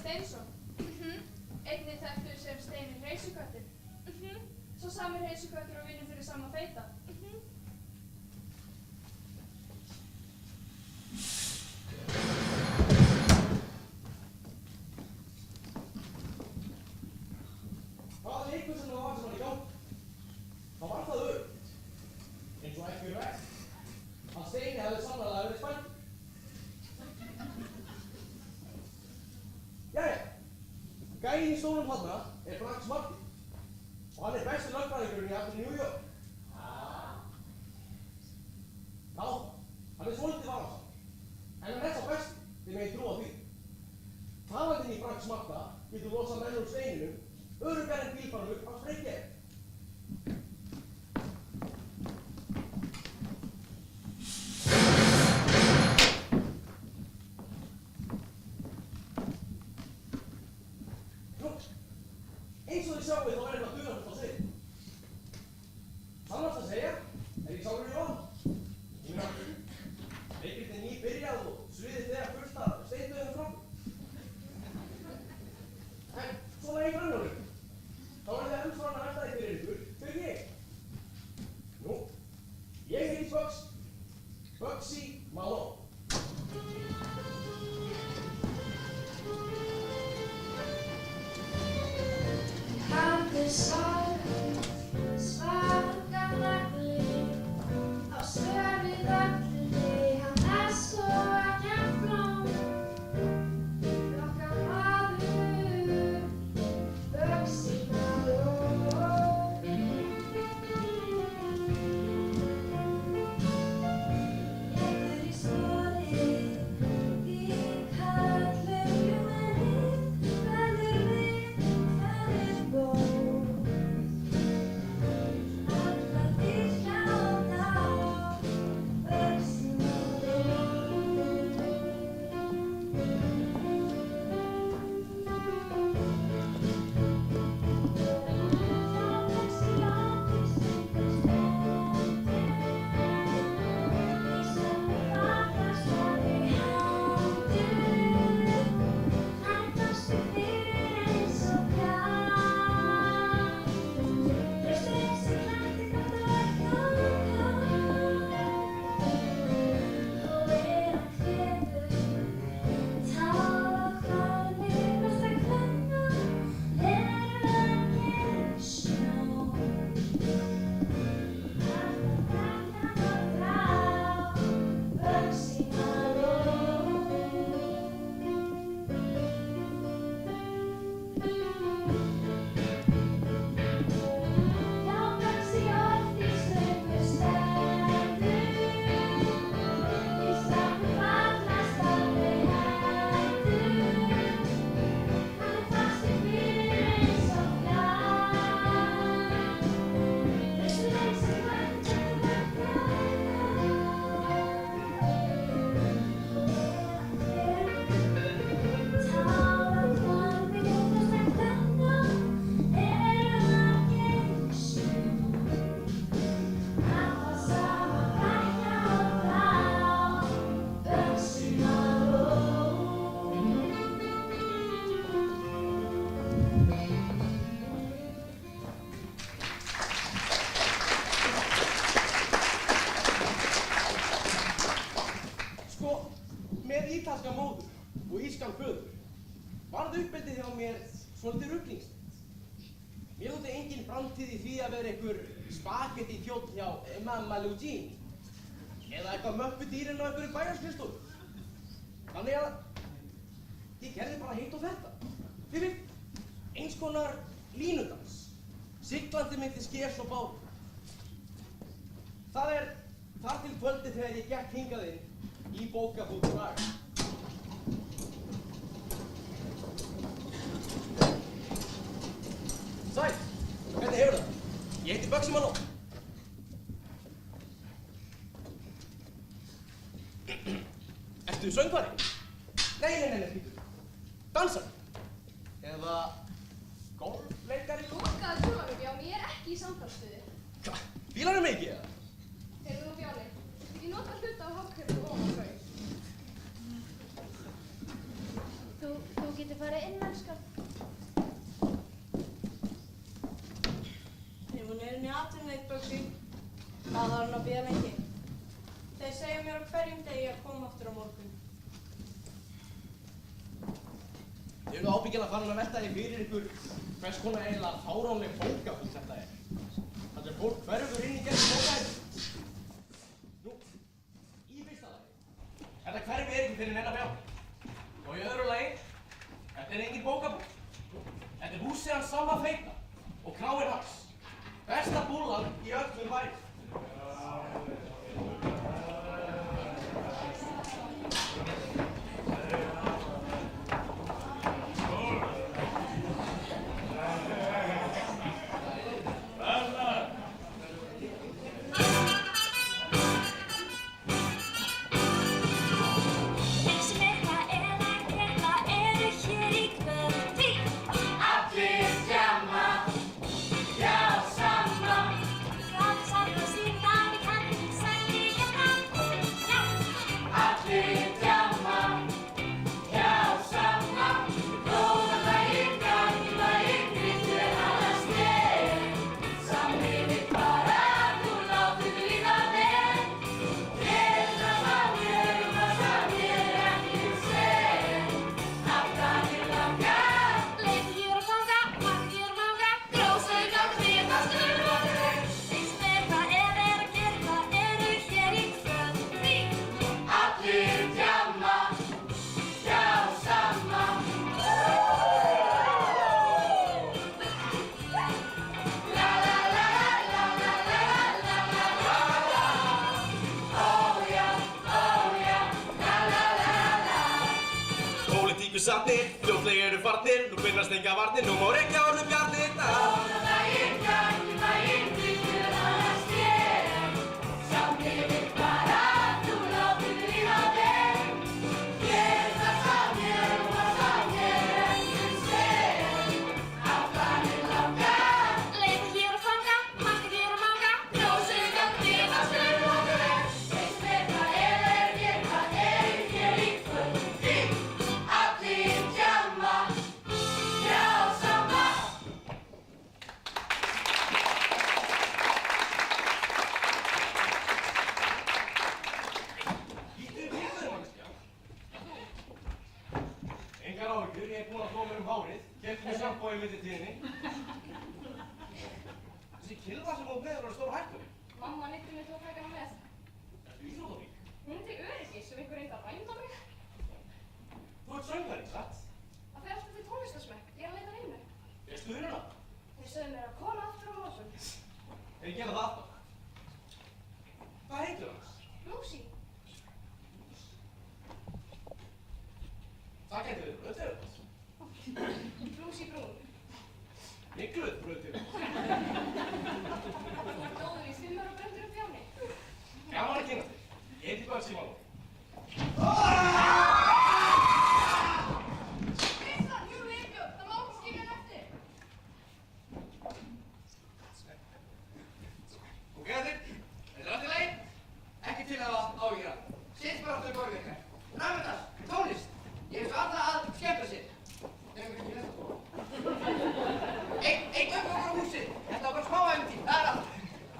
Steinsson. Einnig þekktur sem Steinir Hreysuköttur. Svo sami Hreysuköttur og vinnur fyrir sama feita. Hvaða leikur sem það var í gang? Það var það öruggt. Eins og ekki rætt. Að Steini hefði sannarlega verið spænt. Jæja, gæinn í stólnum þarna Frank Smarty. Og hann besti lögfræðingurinn í allri New York. Já, hann svolítið varasamur. En hann sá besti, þið megið trúa því. Talandi í Frank Smarta getur losað menn úr steininum öruggar en bílfarmur á Reykjavík. Eins og þið sjáum við þá eitthvað dularfullt á sig. Sannast að segja, ég sá í von. Ég meina, leikritið nýbyrjað og sviðið þegar fullt af steindauðum fram. En svona í raunveruleikanum, þá þið umfram að velta fyrir ykkur ég. Nú, ég heiti Bugsy Malone. Hafði svaka nagli á svörið öllni, hann svo ekkert blóm. Okkar maður, Bugsy Malone. Léttur í spori, í kallum ljúfmenni, verður við bók. Allar dýrkjátt á Bugsy Malone. Já, Bugsy átti stundum stendur, í sömu fatastóri hendur. Hann brosti fyrir eins og kjátt, brosti eins og klæddi gott og ekki og hann kveður tárakvarnir besta kvenna eru engin sjón. Allar þekkja hann frá Bugsy Malone. Já, Bugsy oft í slöngu stendur, í strákum fallast aldrei hendur. Hann fastur fyrir eins og kjátt, hristir eins og klæddi gott og ekki og tárakvarnir besta kvenna eru engin sjón. Alla sama frækja og frá Bugsy Malone. Sko, með ítalska móður og írskan föður varð uppeldið hjá mér svolítið ruglingslegt. Mér þótti engin framtíð í því að vera einhver spagetti þjónn hjá Mamma Luigi eða eitthvað möppudýrin á einhverju bæjarskrifstofu. Þannig að ég gerði bara hitt og þetta. Þið veit, eins konar línudans, siglandi milli skers og báta. Það er þar til kvöldið þegar ég gekk hingað inn í bókabúð Braga. Sæl, hvernig hefur það? Ég heiti Bugsy Malone. Ertu söngvari? Nei, býttu. Dansari? Eða golfleikari? Lokaðu dyrunum, já, ég ekki í samtalsstöðu. Hvað? Fílarðu mig ekki eða? Heyrðu nú Bjáni, ég nota hluta af hafkerfinu ofan þau. Þú getur getur farið inn, elskan. Hún er inn í atvinnuleikböksi. Það var hún að bíða lengi. Þeir segja mér á hverjum degi að koma aftur á morgun. Þið eruð ábyggilega farin að velta því fyrir ykkur hvers konar eiginlega fáránleg bókabúð þetta er. Það er fólk hverfur inn í gegnum bókahillur. Nú, í fyrsta lagi. Þetta hverfi er ekki fyrir neina bjá. Og í öðru lagi, þetta er engin bókabúð. Þetta er húsið hans Samma feita og kráin hans. Besta búllan í öllum bæ. Sattir, fljótlega eru farnir, nú finnast enga varnir, nú má reykja orðum bjarnir. Góða daginn, hvítur annars þér, samlífið mitt bara, þú látið líða þér. Ég það samir og það samir ekki sér, aftanir langar. Leita hér og fanga, marka hér og manga, grósið gangið að stöðu okkur er. Veist mér hvað er hér í kvöld, því allir djamma, já Samma. Lítið upp hér, manneskja. Engar áhyggjur, ég er búinn að þó mér hárið. Keypti mér sjampó í millitíðinni. Þessi kylfa sem þú með er stór hættur. Mamma neytti mig til að taka hana með. Ertu íþróttarík? Hún er til öryggis ef einhver reyndi að vænda mig. Þú ert söngvari, satt? Það fer alltaf til tónlistarsmekk. Ég er að leita vinnu. Veistu huruna? Þeir sögðu mér að koma aftur á morgun. Þeir gera það alltaf. Hvað heitir hans? Lucy. Það getur verið brauðtegund. Lucy Brún. Mikluð brauðtegund. Dóður í 5 ára og brendur upp fjáni. Gaman að kynna þig. Ég heiti Björn Símanó. Krista, jú leikjum. Það má ekki skilja hann eftir. Og gæðir, þetta er allt í lagi. Ekki til að hafa áhyggjur af. Sitt bara aftur í borðið ykkar. Rafmyndas, tónlist. Ég veist alla að skemmta sér. Nefnum ekki þetta. Einn umfókur á húsið. Þetta var bara smá æfintýr, það er allt.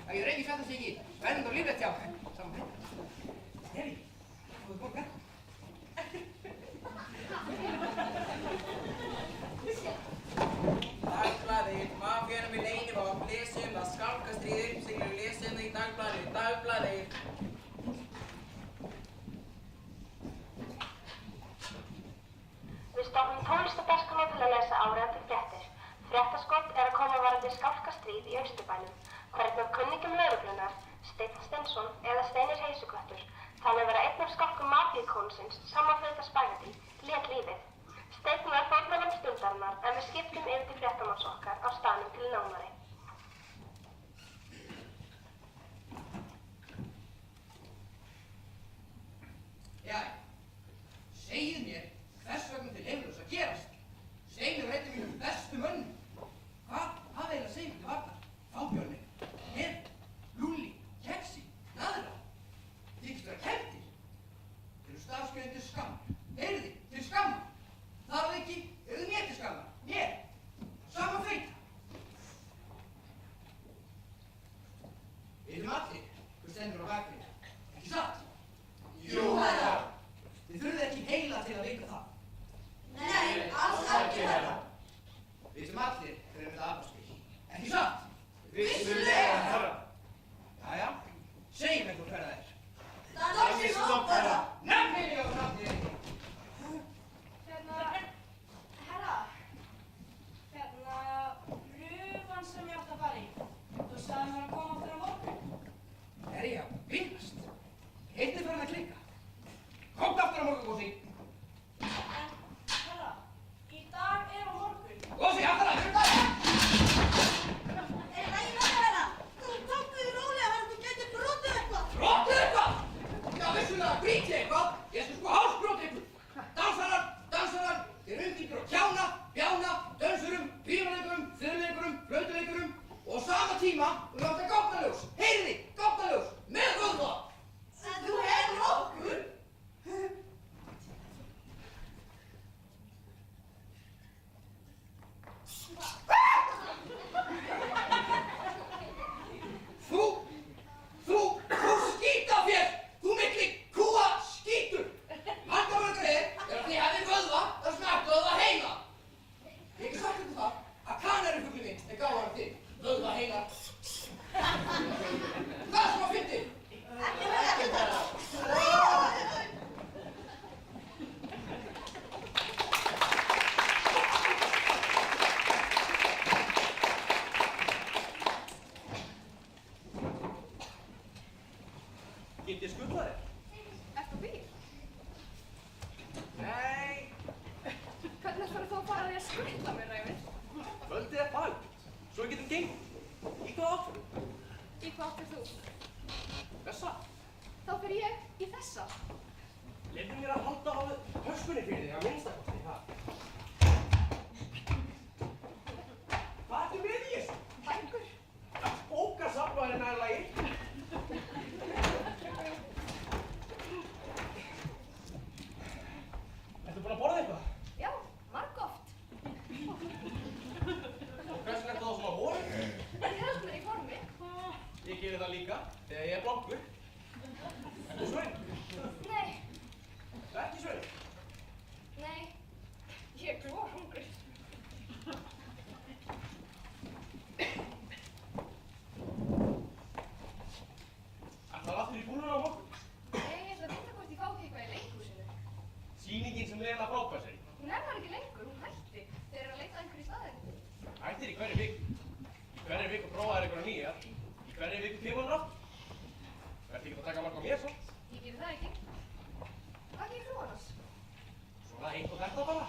Það getur engin fjallast ekki. Verðund og líflegt hjá. Saman fyrir. Heri, þú ert borgar. Dagblaðið, mafíunum í leynivopn, lesum það skálkastríðir, siglir lesum það í dagblaðið, dagblaðið. Við stofnum tónlistardagskrána til að lesa áríðandi fréttir. Fréttaskot er að koma varðandi skálkastríð í Austurbænum. Hvernig af kunningjum lögreglunnar, Steinn Steinsson eða Steinir Heisuköttur, talið vera einn af skálkum mafíukónsins, Samma feita Spaghetti, lét lífið. Steinn var fórnarlamb stundarinnar en við skiptum yfir til fréttamanns okkar á staðnum til námari. Jæja, segið mér hvers vegna til hefur þess að gerast. Segið mér eitt af mínum bestu mönnum. Hvað hafið eiginlega segið til varnar? Fábjörni, Hef, Lúlli, Keksi, Naðra. Þykist vera kenndir. Þeir eru starfskjöðin til skammar. Heyrði, til skammar. Þar að ekki líka það? Nei, alls ekki herra. Við sem allir erum þetta apaspil. Ekki satt? Vissulega, herra. Jæja, segjum einhver hver það er. Dagsins herra. Nefnir ég á framtíðinni. Prufan sem ég átti að fara í. Þú sagði mér að koma aftur á morgun. Er ég að bílast? Heitir fyrir að klikka. Komdu aftur á morgun, Gósi. En, herra, í dag er á morgun. Gósi, aftur að hluta! Nei, herra. Þú tóktu því rólega herra, þú gæti brotið eitthvað. Brotið eitthvað? Já, vissulega, brýt ég eitthvað. Ég skal sko hálsbrota ykkur. Dansarar, þér umgýtur og kjána, bjána, dönsurum, pínuleikurum, fiðleikurum, flautuleikurum og á sama tíma við láta gáttaljós, heyriði, gáttaljós, með vöðva. En þú hefur okkur. Þú skítafél, þú mikli kúa skítur. Handaförgur er að þið hefði vöðva, það snaktu að það heila. Ég hef ekki sagt ykkur það að kanarifugli minn er gáðar til vöðva heila. Það er svona fyndið. Ekki herra. Get ég skutlað þér? Ertu á bíl? Nei, Hvernig ætlarðu þá að fara því að skutla mér, Ræfir? kvöldið er bælt. Svo við getum gengt. Í hvað áttu? Í hvað áttir þú? Þessa? Þá fer ég í þessa. Lefðu mér að halda á höskunni fyrir þig að minnstakosti, ha? Hvað ertu með í þessu? Bækur. Bókasafn er nær lagi. Ertu búin að borða eitthvað? Já, margoft. Og hvers vegna ertu þá svona hór? En held mér í formi. Ég geri það líka þegar ég er blankur. Og svöng. Nei, Ekki svöng. nei. Ég er glórhungri. Ætlar aftur í búluna á morgun. Ég ætla að vita hvort ég fá ekki eitthvað í leikhúsinu. Sýningin sem Lena frábær sér í. Hún er þar ekki lengur, hún hætti. Þeir eru að leita að einhverju í staðinn. Hættir í hverri viku. Í hverri viku prófa þær einhverja nýjar. Í hverri viku kemur hún aftur. Verði ekki að taka marg á mér svo. Ég geri það ekki. Hvað gerir þú annars? Svona eitt og þetta bara.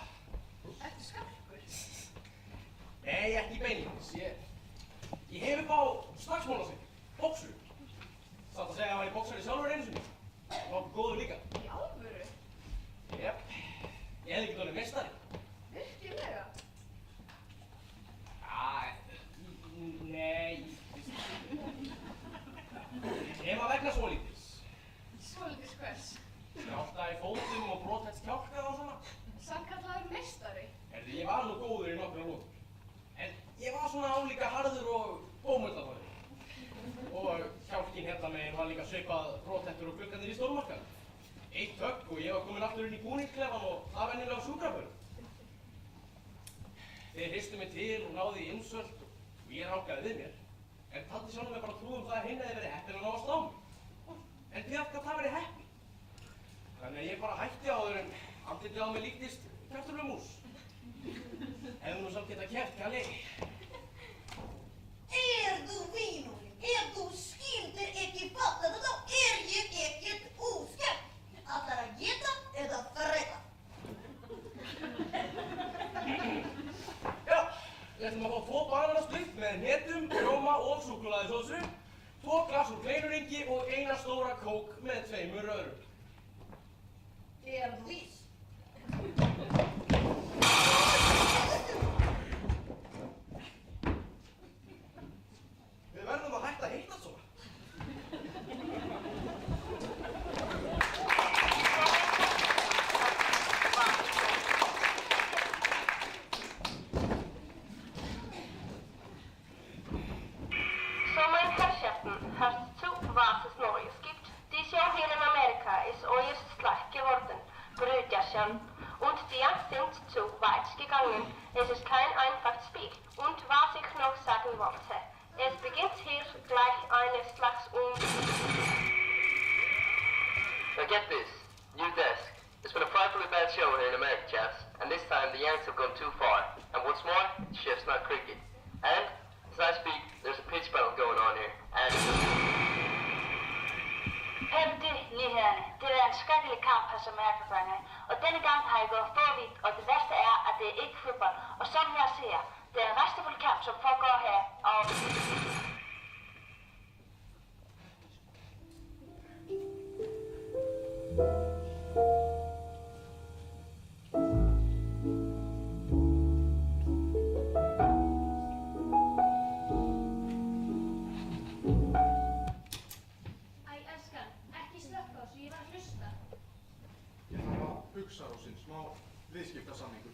Ertu skarkur? Nei, ekki beinlínis. Ég hef upp á slagsmál á sig. Bóksu. Satt að segja að hann var í bóksari sjálfur einu sinni. Og okkur góður líka. Í alvöru? Jep. Ég hefði ekki orðið meistari. Virkilega? Nei. Ef að vegna svolítils. Svolítið hvers? Skjálta í fótum og brothætt skjálka og svona. Sannkallaður meistari? Herði, ég var nú góður í nokkra lótur. En ég var svona álíka harður og góðmöldaþorri. Og hjálpinn hérna meginn var líka svipað brothættur og gluggarnir í stórmarkaðum. Eitt högg og ég var komin aftur inn í búningsklefan og það venjulega á sjúkraförum. Þeir hristu mig til og náði í innsöld og ég rangaði við mér. En taldi sjálfum mig bara trú það að hinn hefði verið heppinn að ná að slá mig. En því að það verið heppinn. Þannig að ég bara hætti áður en andlitið á mig líktist kartöflumús. Hefði nú samt getað keppt, Kalli. Þú vinurinn, þú skildir ekki fatta það, þá ég ekkert óskemmt. Allar að geta eða freda. Já, við ætlum að fá 2 bananasplitt með hnetum, rjóma og súkkulaðisósu, 2 glas úr kleinurengi og 1 stóra kók með 2 röðrum. Þú viss. Við verðum að hætta að hittast svona. Som en Herrschaften, hast du was es Neues gibt? Die Show hier in Amerika ist äußerst leicht geworden. Brüder Und die sind zu weit gegangen. Es ist kein einfaches Spiel. Und was ich noch sagen wollte, es beginnt hier gleich eines Slags Now get this. New desk. It's been a frightfully bad show here in America, chaps. And this time the Yanks have gone too far. And what's more, the chef's not cricket. And, as I speak, there's a pitch battle going on here. And... Hørte nyhederne. Det er en skrækkelig kamp hos Amerika-drenge. Og denne gang har jeg gået forvidt, og det værste er, at det er ikke fodbold. Og som jeg ser, det er en restfuld kamp, som foregår her, og... Viðskiptasamningur.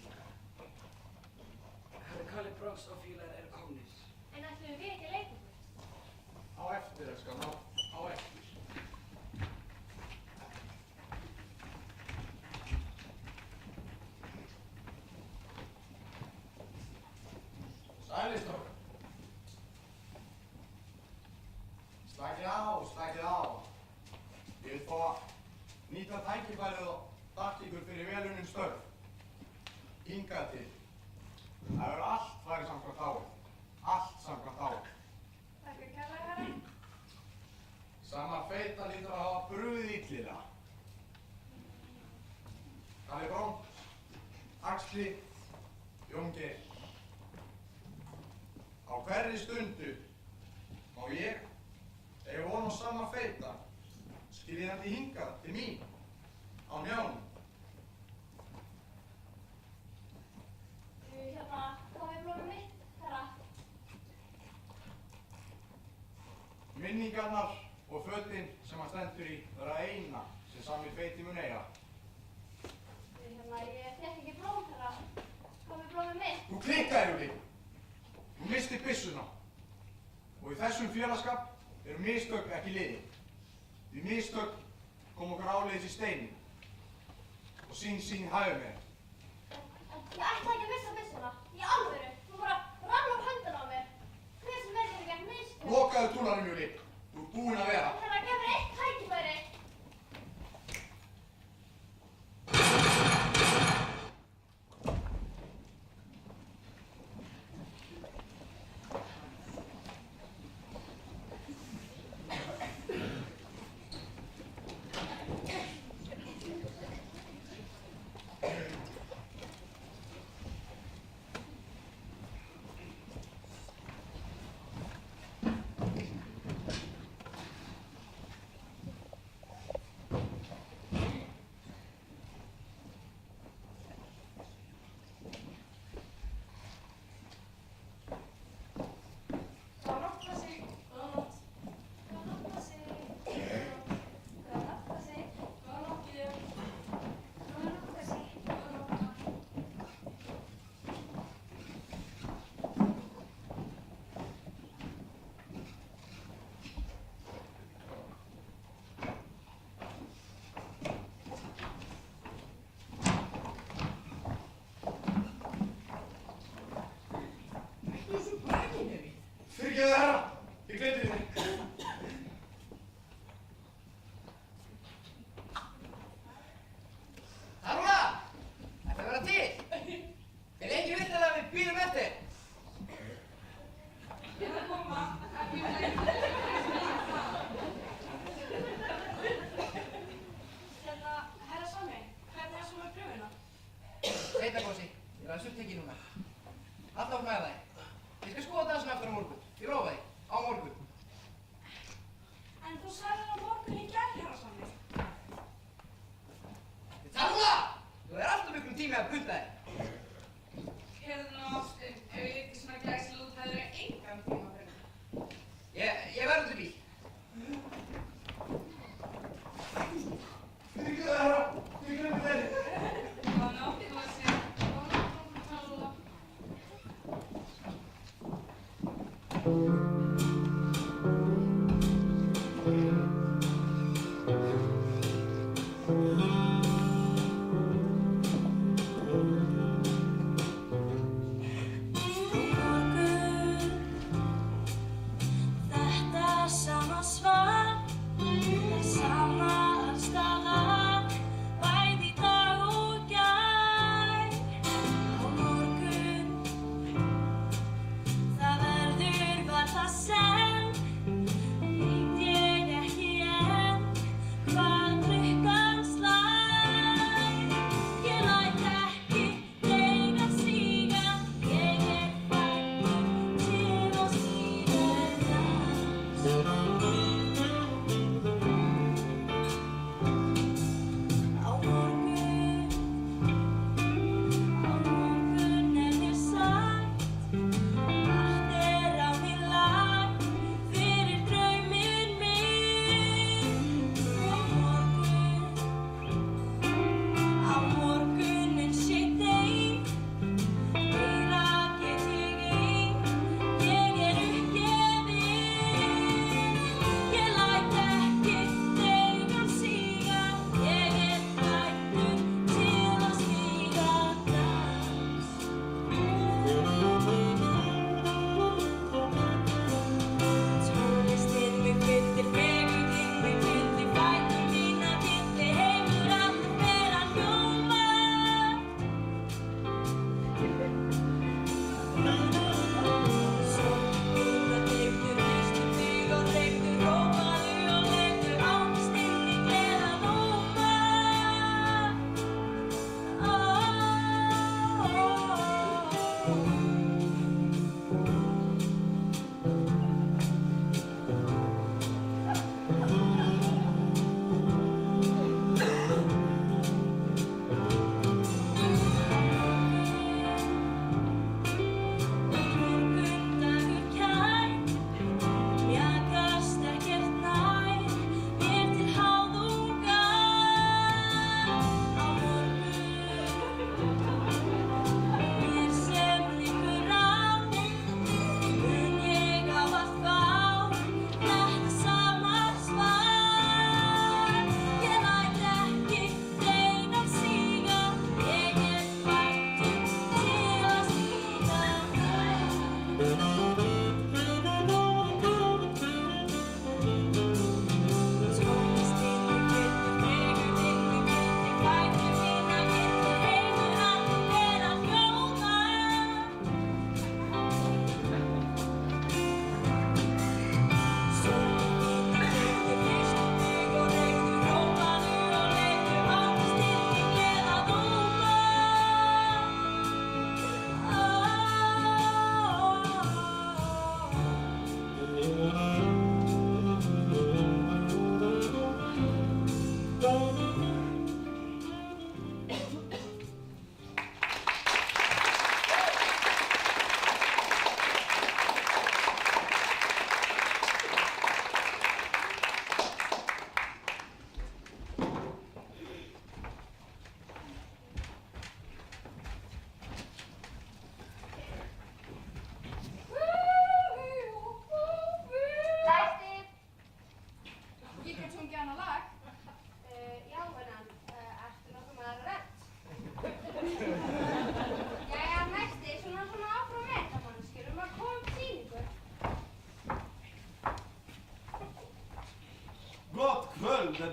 Herra Kalli Brons og félagar eru komnir. En ætlum við ekki að leika okkur? Á eftir, elskan, á eftir. Sælistokk. Slakið á. Ég vil fá að nýta tækifærið og þakka ykkur fyrir velunnin störf. Hingað til. Það verður allt farið samkvæmt áður. Allt samkvæmt áður. Takk að kærlega, herra. Sama feita lítur að hafa brugðið illilega. Kalli Brons, Axli, Jón Geir. Á hverri stundu má ég, eiga von á sama feita, skiljiðandi hingað til mín, á njánum. Komið blómið mitt, herra. Minningarnar og fötin sem hann stendur í vera eina sem sami feiti mun eiga. Ég fékk ekki blóm, herra. Komið blómið mitt. Þú klikkaðir, Júli. Þú mistir byssuna. Og í þessum félagsskap eru mistök ekki liðin. Því mistök kom okkur áleiðis í steinin. Og sín hæfum við. Ég ætla ekki að missa byssuna. Í alvöru. Þú bara rann upp höndina á mér. Hver sem er ekki ekki mistök. Lokaðu túnanum, Júli. Þú ert búinn að vera. Herra, gef mér eitt tækifæri. Fyrirgefðu, herra. Ég gleymdi þér. Harúna! Ætla að vera til. Er lengi vill að við bíðum eftir? Ég ætla að koma. Ekki um leið. Herra Sami, hvernig er svo með pröfuna? Seinna, Gósi. Ég er aðeins upptekinn núna. Alltaf með þig. Ég skal skoða dansin aftur á morgun. Ég lofa því. Á morgun. En þú sagðir á morgun í gær, herra Sami. Harúna! Þú er alltaf miklum tími að punta þig. Heyrðu nú, ástin, ef ég ekki svona glæsileg út, það eru engan tíma fyrir mig. Ég verður til bíl. Fyrirgefðu, herra. Ég gleymdi þér. Góða nótt, Gósi. Góða nótt, Kalla.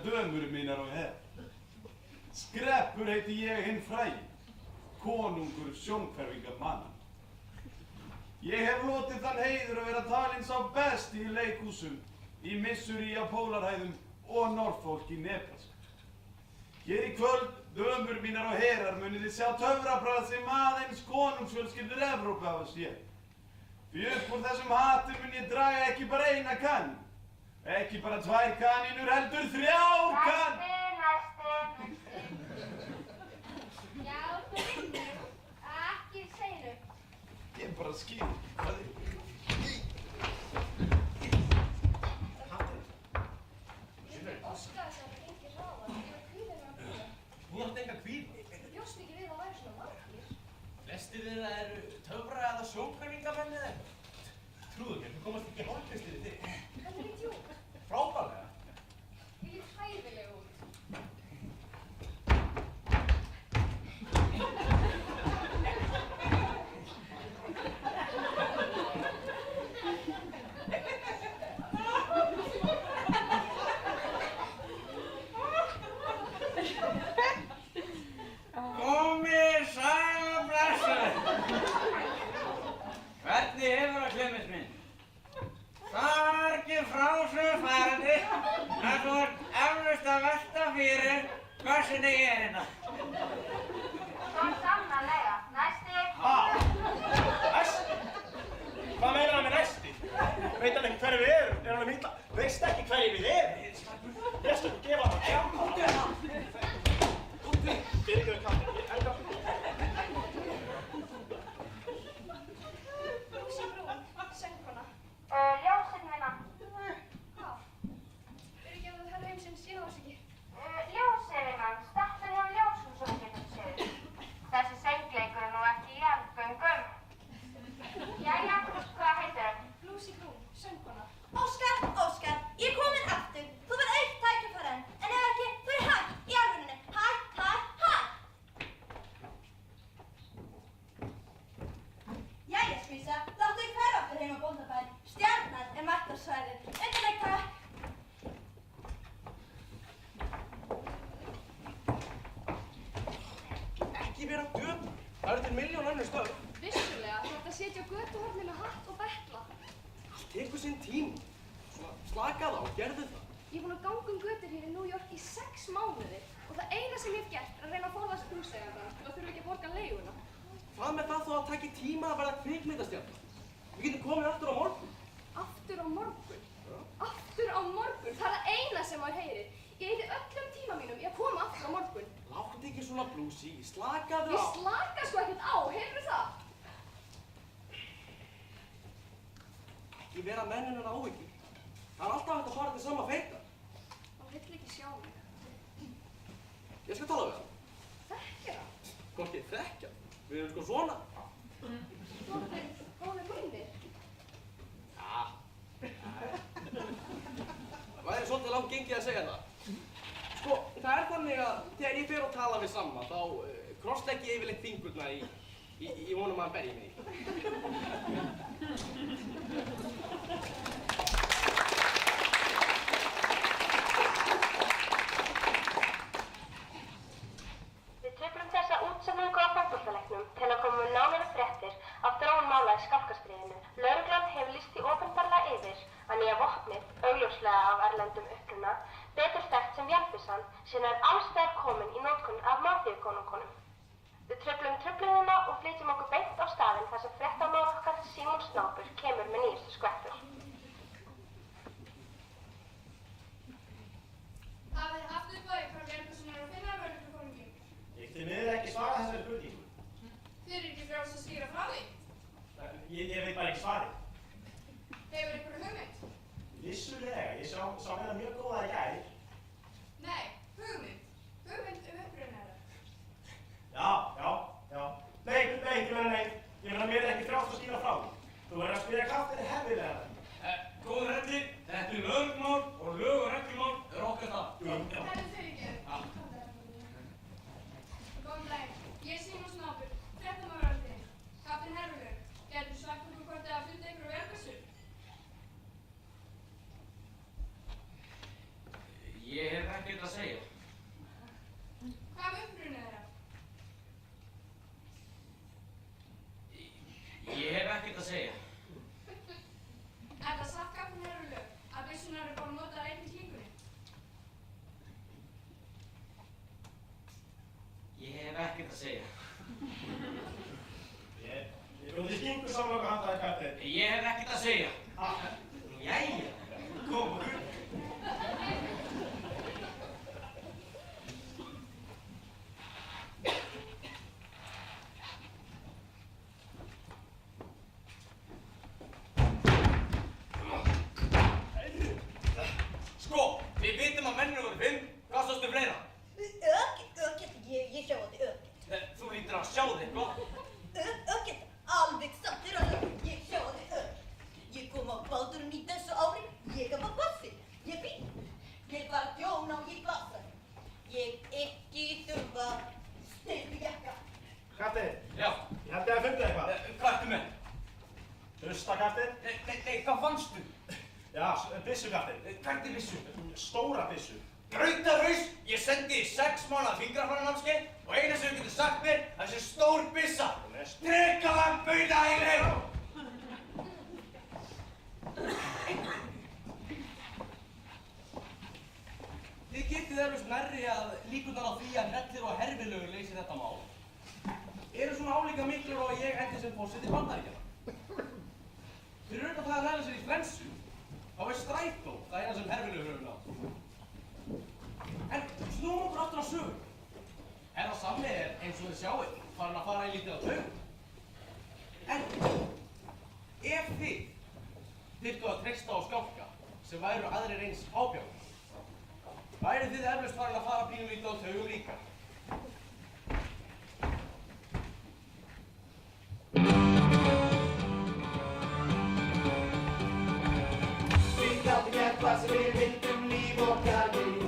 dömur mínar og herr. Skreppur heiti ég hinn frægi, konungur sjónhverfingamanna. Ég hef lotið þann heiður að vera talinn sá besti í leikhúsum, í Missouri á Pólarhæðum og Norfolk í Nebraska. Hér í kvöld, dömur mínar og herrar, munið þið sjá töfrabragð sem aðeins konungsfjölskyldur Evrópu hafa séð. Því upp úr þessum hati mun ég draga ekki bara eina kann, ekki bara 2 kanínur, heldur 3 kann. Næsti. Já, þú vinnur. Ekki seginu. Ég bara skil, hvað er? Ég óska þess að það gengi hraðar. Ég var kvíðinn að bíða. Þú átt enga kvíð. Ég bjóst ekki við að væri svona margir. Flestir þeirra eru töfra eða sjónhverfingamenn eða eitthvað. Trúðu mér, þú komast ekki hálfkvistið í þig. Hvernig lít ég út? Frábærlega. Ég lít hæfilega út. Komið sæl og blessuð. Hvernig hefur það Klemens minn? Það var ekki frásögu farandi að þú ert eflaust að velta fyrir hversin ég er hérna. Svo sannarlega. Næsti. Næsti? Hvað meinar hann með næsti? Veit hann ekki hverju við erum? Er hann að mynda? Veist ekki hverju við erum? Ég skal ekki gefa hann. Já, Fyrirgefðu kallinn, ég elda. Lúsí Brún, söngkona. Ljósinn vinnan. Hvað? Fyrirgefðu herra heimsins, ég náðs ekki. Ljósinn vinnan. Stattur hjá ljósum sem við getum séð. Þessi söngleikur er nú ekki í jarðgöngum. Jæja, hvað heitir það? Lúsí Brún, söngkona. Óskar, ég er komin aftur. Þú verð eitt tækifæri enn, en ef ekki, þú er hægt í alvörunni. Hægt. Jæja, skvísa, láttu þig hverfa aftur heim á bóndabæn. Stjarnan er mættarsvæðið. Undirleik takk. Ekki vera dömur. Það eru til milljón önnur störf. Vissulega, þú ert að sitja á götuhorni með hatt og betla. Allt tekur sinn tíma. Svona slakaðu á, gerðu það. Ég er búin að ganga götur hér í New York í 6 mánuði og það eina sem ég hef gert er að reyna að forðast húseigandann til að þurfa ekki að borga leiguna. Hvað með það þó að taki tíma að verða kvikmyndastjarna? Við getum komið aftur á morgun. Aftur á morgun? Aftur á morgun? Það er það eina sem maður heyrir. Ég eyði öllum tíma mínum í að koma aftur á morgun. Láttu ekki svona blúsi, slakaðu á. Ég slaka sko ekkert á, heyrðu það? Ekki vera menninan áhyggjur. Það er alltaf hægt að fara til sama feita. Hann vill ekki sjá mig. Ég skal tala við hann. Þekkir hann? Hvort ég þekkja hann? Við erum sko svona. Góðir vinir. Já. Það væri svolítið langt gengið að segja það. Sko, það er þannig að þegar ég fer að tala við Samma, þá krosslegg ég yfirleitt fingurna í vonum að hann berji mig. Við truflum þessa útsendingu á fótboltaleiknum til að koma með nánari fréttir af þróun mála í Skálkastríðinu. Lögreglan hefur lýst því opinberlega yfir að nýja vopnið, augljóslega af erlendum uppruna, betur þekkt sem vélbyssan, sem er alls staðar komin í notkun af mafíukonungunum. Við truflum truflunina og flytjum okkur beint á staðinn þar sem fréttamála okkar Símon Snápur kemur með nýjustu skvettur. Hafið þið haft upp á ykkur Bjarnasonar og finna vörðurkonungjum? Ég til miður ekki svara þessari spurningu. Þið eru ekki frjáls að skýra frá því? Ég veit bara ekki svarið. Hefur ykkur hugmynd? Vissulega, ég sá hérna mjög góða í gær. Nei, hugmynd. Hugmynd uppruna þeirra. Já. Nei, ég meina, mér er ekki frjálst að skýra frá því. Þú verður að spyrja kaftinu hefðilega Hefur þið skingu samloka handaði kapteinn? Ég hef ekkert að segja. Nú, jæja, komum við. Sko, við vitum að menninu voru 5. Hvað sástu fleira? Ökket, ég sjá þetta ökket. Þú lítur að sjá þig, hvað? Ökket, alveg satt þér að ég sjá þetta ökket. Ég kom á báturinn í þessu ári, ég var bassi, ég bíl. Ég var tjón á ég bassar. Ég ekki þurfa steypujakka. Kapteinn, Já. ég held ég að fundið eitthvað. Hvað ertu með? Hlusta, kapteinn. Nei, hvað fannstu? Já, byssu, kapteinn. Hvernig vissu? Stóra byssu. Brautaraus! Ég sendi í 6 mánaða fingrafæranámskeið og eina sem þú getur sagt mér að þessi stór byssa. Drekaðan bauða í reyð! Þið getið eflaust nærri að líkurnar á því að Hrellir og Hervilaugur leysi þetta mál eru svona álíka miklar og að ég endi sem forseti Bandaríkjanna. Fyrir auðvitað það að næla sér í flensu, þá er strætó það eina sem Hervilaugur hefur náð. En snúum okkur aftur á sögur. Herra Sammi er eins og þið sjáið farin að fara í lítið á taug. En ef þið þyrftu að treysta á skálka sem væru aðrir eins ábjáðir, værið þið eflaust farin að fara pínulítið á taugum líka. Við gátum gert hvað sem við vildum, líf okkar við.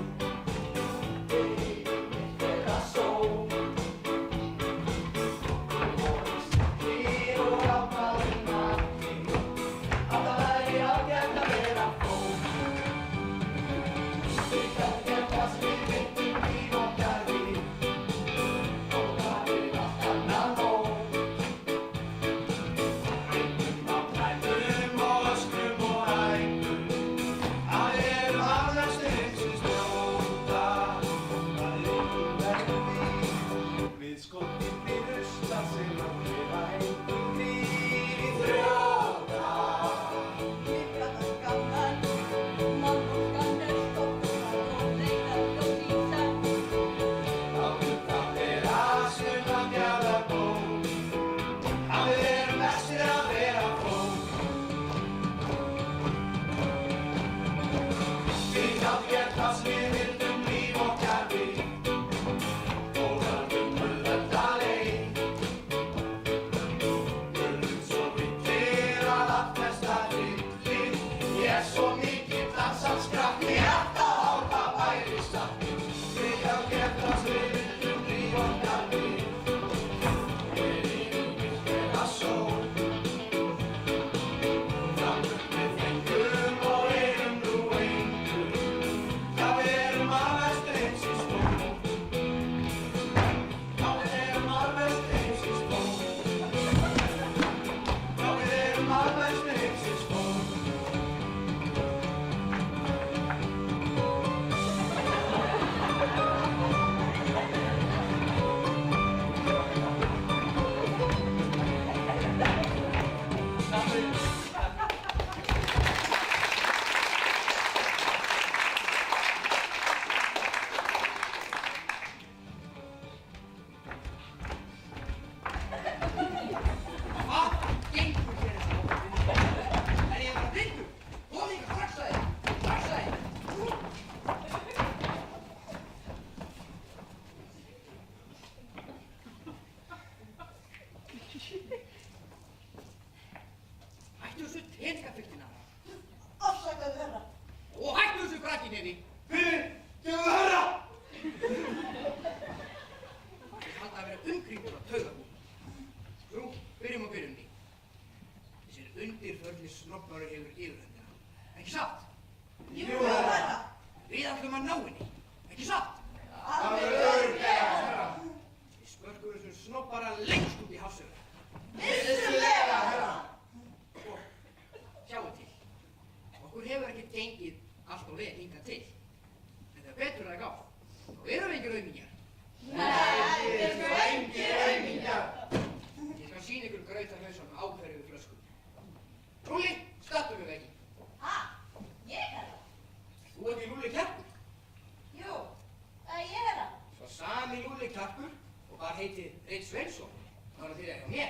Hættu þessu tenskapfylgina. Afsakaðu herra. Og hættu þessu brakinniði. Fyrirgefðu herra! Ég haldi að vera umkringdur á taugabúum. Nú, byrjum á byrjunni. Þessir undirförli snobbaru hefur yfirhöndina. Ekki satt? Jú, herra. Við ætlum að ná henni. Ekki satt? Alveg örugglega, herra. Við spörkum þessum snobbara lengst út í hafsögu. Vissulega, herra. Og sjáum til. Okkur hefur ekki gengið allt og vel hingað til. En það er betur að gáð. Þá erum við ekki raumingjar. Nei, við erum engir aumingjar. Ég skal sýna ykkur grautarhausan Bara þér hjá mér.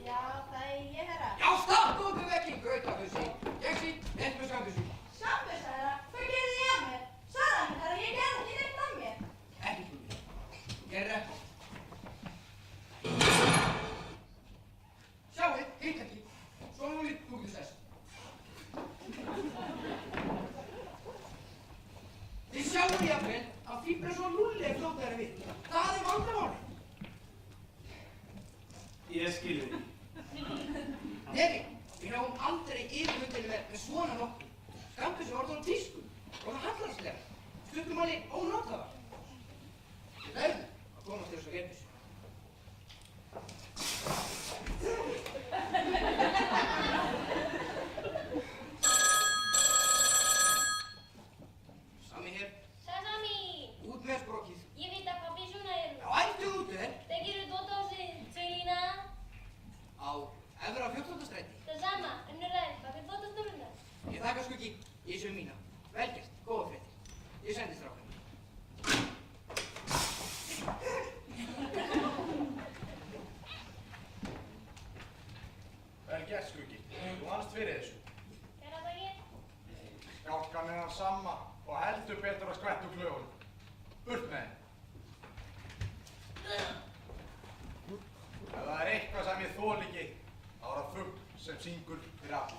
Já, það er ég, herra. Já, startu út með vekking, grautafussi. Gegsi, nefnt með skambussi. Skambusa, herra. Hvað gerði ég af mér? Sagði mér, herra, ég gerði ekki neitt af mér. Ekki spurning. Þú gerir ekki. Sjáið, hitt ekki. Svo nú lít þú getur þess. Þið sjáu jafnvel að fíbra svo Lúlli er fljótari við. Það er vandamál. Ég skilði því. Neri, við náum aldrei yfirhundinni með svona nokkuð. Skambussi orðið á tísku og það hallarslega. Stundum manni ónotaðar. Við verðum að komast til þess að geta þessu. Sami hér. Sami! Út með sprokið. Ég veit að pabbi svona er. Já, ættu út þér. Það gerur dóta á sig, Sölína. Á efra 14. stræti. Það sama, önnur ræð, pabbi dóta stofnunar. Ég þakka Skuggi, ég sé mína. Vel gert, góða fréttir. Ég sendi strákan. Vel gert, Skuggi. Þú vannst fyrir þessu. Herra daginn. Skálkan er hann sama og heldur betur að skvettu klöfunum. Burt með henn. Ef það er eitthvað sem ég þoli ekki, þá er það fugl sem syngur fyrir alla.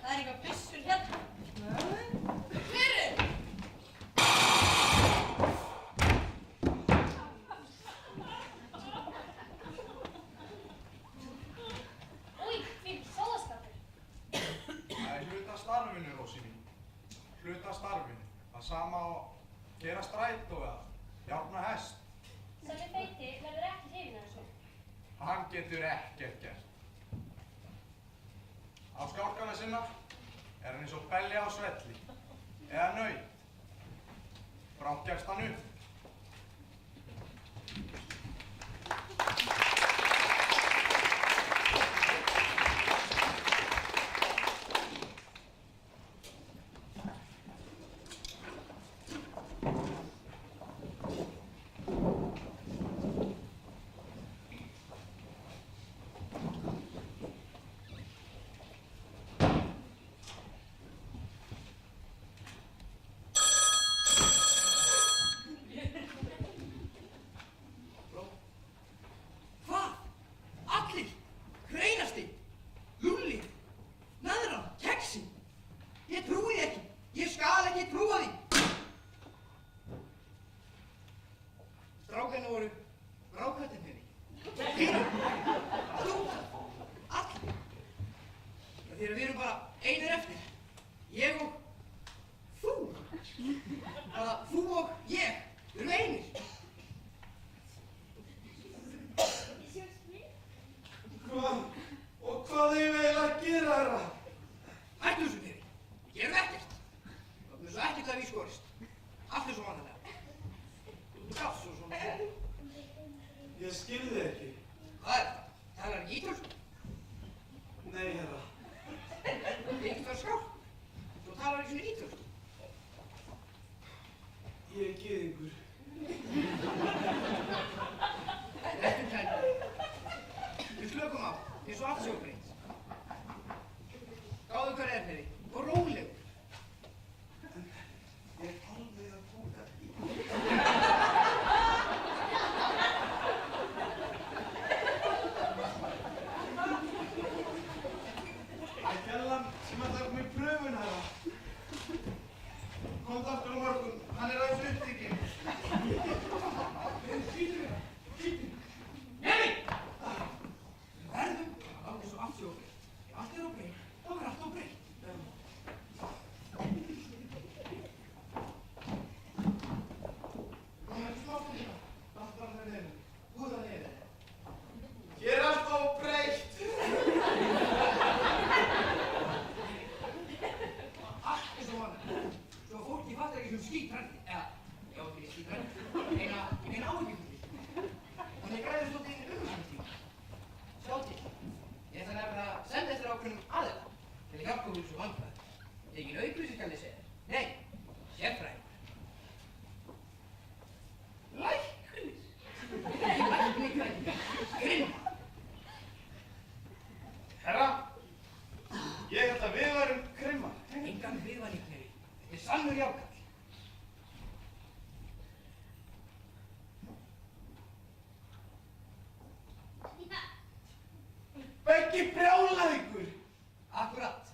Það er eitthvað byssur hérna. Fyrir! Új, fyrir sóðaskapur. Það er hluta starfinu, Rósi mín. Hluta starfinu. Það sama á gera strætó eða járna hest. Sami feiti verður ekki hrifinn af þessu. Hann getur ekkert gert. Á skálkana sinna er hann eins og belja á svelli eða naut. Brátt gefst hann upp. Hvað? Allir? Hreinasti? Lúlli? Naðran? Keksi? Ég trúi því ekki. Ég skal ekki trúa því. Strákarnir voru brákvættinni. Þú? Allir? Þegar við erum bara einir eftir. Ég og þú. Bara þú og ég. Við erum einir. Og hvað eigum við eiginlega að gera, herra? Hættu þessu fyrir. Við gerum ekkert. Það er svo ekkert að við skorist. Allt er svo vanlega. Gátt svo svona. Ég skilði ekki. Hvað er þetta? Talar ekki ítölsku? Nei, herra. Ekki það skál. Þú talar ekki svona ítölsku. Ég er gyðingur. Réttum klæðinu. Við slökum á, eins og allt sé óbreytt. Sjáum þetta aftur á morgun. Hann aðeins upptekinn. Nei! Við verðum að láta svo allt sé óbreytt. Ef allt óbreytt, þá allt óbreytt. Hér allt óbreytt. Allt eins og vanlega. Svo fólki fattar ekki sem skítrændi. Já, ekki skítrændi. Eina áhyggjufulli. Þannig græður svolítið umhverfistíma. Sjá til. Ég ætla nefnilega að senda eftir ákveðnum aðila til að hjálpa úr þessu vandræði. Engin aukvísi skal ég segja þér. Nei, sérfræðingur. Læknir. Ekki læknir. Grimma. Herra, ég held að við varum krimma. Engan viðvaningnir. Þetta er sannur jákall. Beggi brjálæðingur. Akkurat.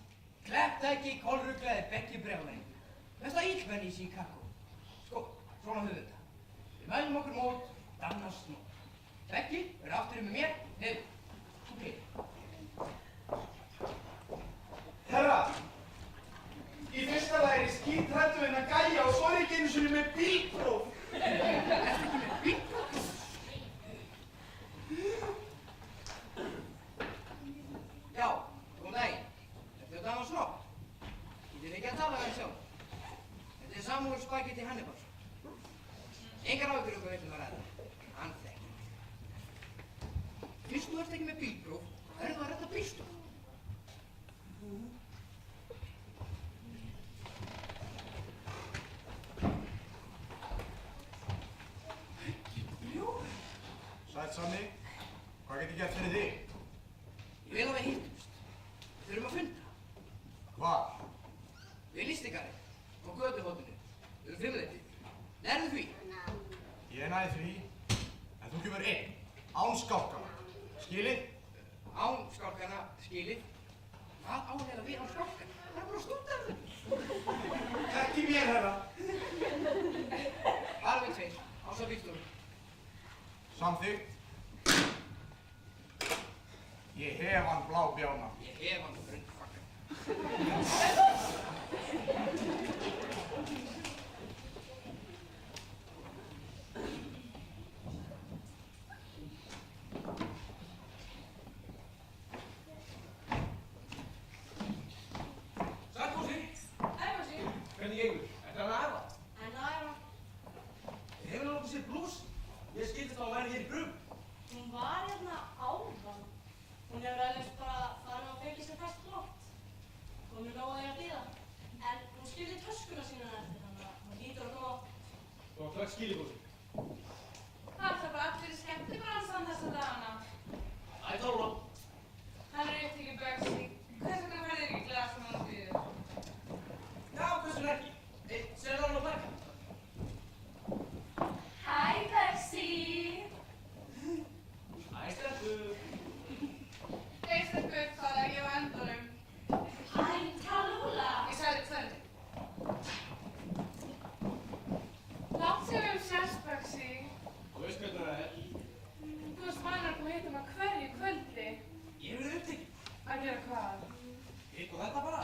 Klepptæki, kolruglaði, Beggi brjálæðingur. Mesta illmenni í Chicago. Sko, svona höfum við þetta. Við mælum okkur mót, dannast nót. Beggi verður aftur með mér, nefn. Herra, í fyrsta lagi skítrættu við að gæja og svo er ekki einu sinni með bílpróf. Ertu ekki með bílpróf? Já, góðan daginn. Ertu að dama snopp? Getið þið ekki að tala við hann sjálf? Þetta er Samuel Spaghetti Hannibalsson. Engar áhyggjur um hvað veitum að ræða. Hann þekkir. Fyrst þú ert ekki með bílpróf, verður þú að redda bílstof. Sæll Sanni, hvað get ég gert fyrir þig? Ég vil að við hittumst. Við þurfum að funda. Hvar? Við listikari, á götuhóttinu. Við erum fimmleitið. Nærðu því? Ég næði því, en þú kemur einn, án skálkana. Skilið? Án skálkana, skilið. Hvað álega við án skálkana? Það er bara stúdar. Ekki mér, herra. Bara við tveir, ása bílstofum. Samþykkt. Ég hef hann blábjána. Ég hef hann brundfakka. Sarkozy, Ævarsi. hvernig gengur? Ertu að æfa? En að æfa. Hefur hann okkur sér blús? Ég skildist á að væri hér í brum. Hún var hérna áðan. Hún hefur alveg bara farin á fylgis sem fæst loft. Komið nóg að því að bíða. En hún skildi töskuna sína eftir, þannig að hún lítur að koma. Þú var strax skilibúsi. Það er bara allir í skemmtibransan þessa dagana. Það er Tólfa. Hann er upptekinn Bögsi. Hvers vegna ferðir ekki glæða sem hann býður? Já, hversu ekki? Sér það hann á blæka. Hæ, Bögsi! Æ, stelpur. Stelpur, það er ég á endanum. Hæ, Talúla! Ég sagði tvenni. Látt sem við sérst, Bögsi. Þú veist hvernig það er. Þú veist maður að koma hitt um að hverju kvöldi. Ég hef verið upptekinn. Að gera hvað? Hitt og þetta bara.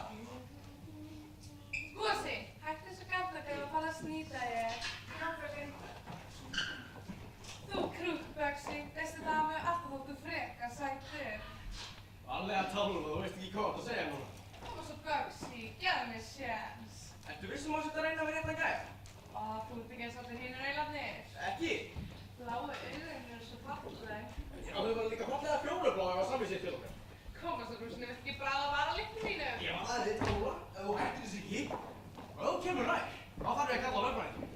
Gosi, hættu þessu gaflakar og fara að snýta ég. Náttúrulega. Þú krútt, Bögsi. Þessi dami er alltaf þóttu freka, sættur. Allega Tólfa, þú veist ekki hvað þú átt að segja núna. Koma svo Bögsi, gefðu mér séns. Ertu vissum að þetta reyna við rétt að gæja? Ó, þú ert ekki eins og allir hinur eilarnir. Ekki. Bláu augun eru svo falleg. Já, þau var líka fallega fjólubláð að hafa samið sér til okkar. Koma svo brúsinu, vilt ekki bráða að vara líktu mínu? Ég var aðrið Tólfa, ef þú hættir þessu ekki. Og ef þú kemur nær, þá þarf ég að kalla á lögfræðing.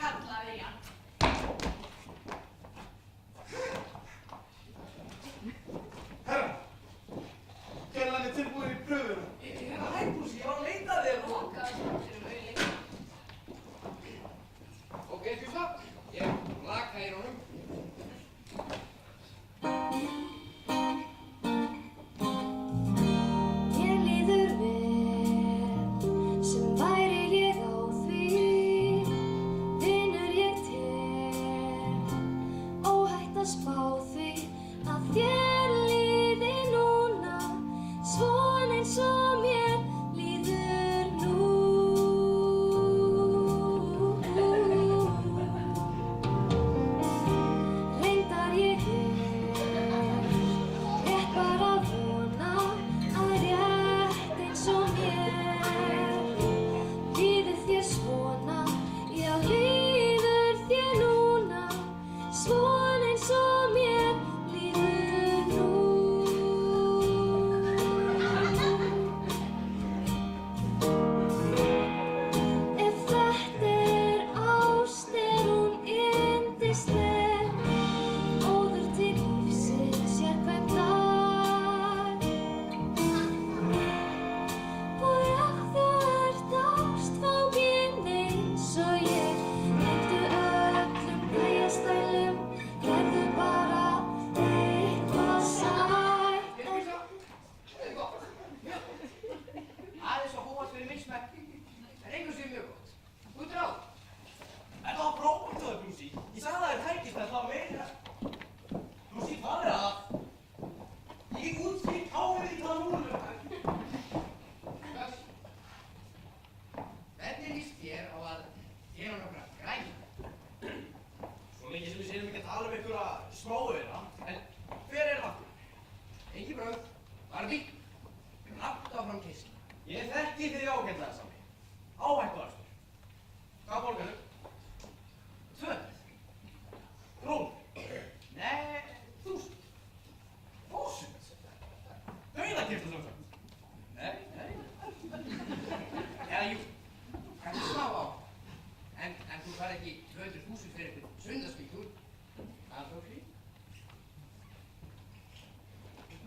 Kallaði ég hann. Herra, gerðan er tilbúin í pröfuna. Ég er að hættúsi, ég var að leita að þér. Lokaði skúttinum auðli. Ok, Fjósa, ég laka í honum. og mér líður nú. Reyndar ég rétt bara vona að rétt eins og mér líður þér svona, já líður þér núna, svona eins og mér líður nú. Ef þetta ást, hún yndisleg, óður til lífsins sérhvern dag. Og ef þú ert ástfangin eins og ég, leiktu öllum gæjastælum, gerðu bara eitthvað sætt. Birgisa, þetta er gott. Mjög gott. Aðeins að búast fyrir mismætt, en einhvers veginn mjög gott. Út ráð. Þetta var frábært hjá þér, Brúsi. Ég sagði það þér tækist að það var meira. Brúsi, hvað er það? Ég gikk út fyrir káfið í kanúnu. Böggs, hvernig líst þér á að gera nokkra græna? Svo lengi sem við séum ekki að tala um einhverja smáauðina. En hver er það aftur? Engi brögð, bara bíl. Rátt áfram kistla. Ég þekki þig ágætlega sami. Áhættuakstur. Hvað borgar þú? 200. Krónur. Nei, 1000. 1000. Dauðakeyptu sem sagt. Nei. Eða jú, kannski smá á. En þú fær ekki 200.000 fyrir einhvern sundarsbíltúr. Það er svo frí.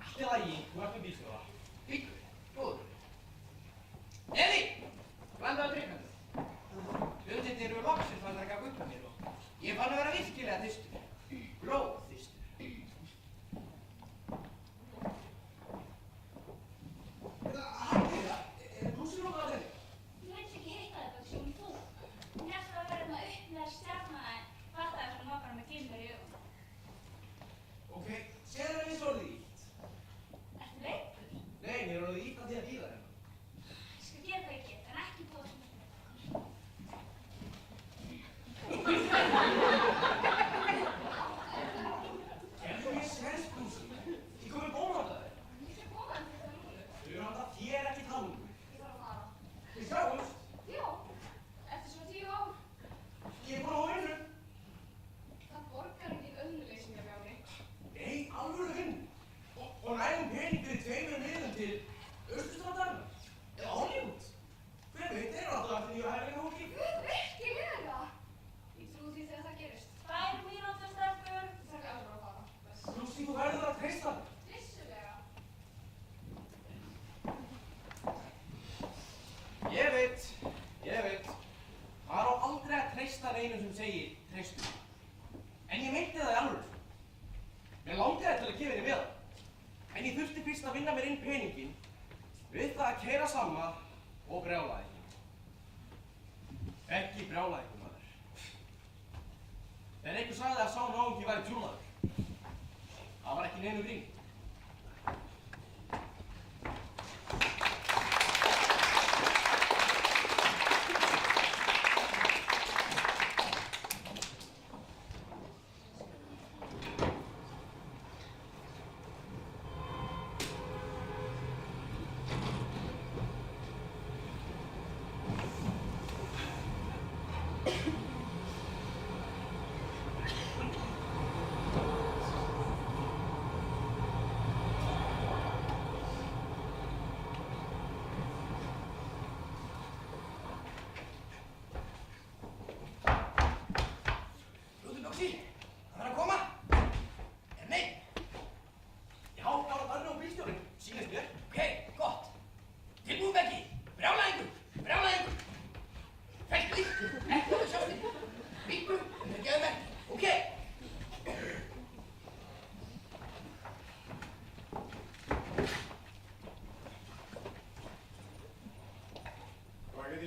Allt í lagi, þú ert með bílstjóra. Bílur, góður. Eði, blandaðu drikkandu. Hlutirnir eru loksins fann að ganga upp á mér og ég fann að vera virkilega þyrstur. Blóðþyrstur. Brúsi nokkuð að þenni? Ég veit ekki hitta þig, Böggs, hún er þú. Hún hélt að vera með uppneðar stjarna en fattaði að hún var bara með glimmer í augum. Ok, segðu þér eins og orðið ítt. Ertu veikur? Nei, mér er orðið ítt að því að bíða hérna. Ég skal gera hvað ég get, en ekki búa til mér. Gerðu mér sens, Brúsi. Ég kom með bónhanda þér. Ég skal koma þeim til það núna. Þau eru handa þér ekki talungu. Ég þarf að fara. Við sjáumst. Já, eftir svona 10 ár. Ég er búinn að vinna. Það borgar engin öðnuleysingja með áni. Nei, alvöru vinn. Og nægum pening fyrir 2 miðum til Austurstrandarinnar. Eða Hollywood. Hver veit, þeir eru alltaf eftir nýju hæfileikahóki. Guð, virkilega! Ég trúi því þegar það gerist. 2 mínútur, stelpur. Ég þarf alveg að fara. Bless. Brúsi, þú verður að treysta mér. Vissulega. Ég veit. Það á aldrei að treysta neinum sem segir treystu. En ég meinti það í alvöru. Mér langaði til að gefa henni með það. En ég þurfti fyrst að vinna mér inn peninginn við það að keyra samma og brjála ekki. Ekki brjála ekki, maður. Þegar einhver sagði að sá náungi væri trúnaður. Það var ekki neinu grín.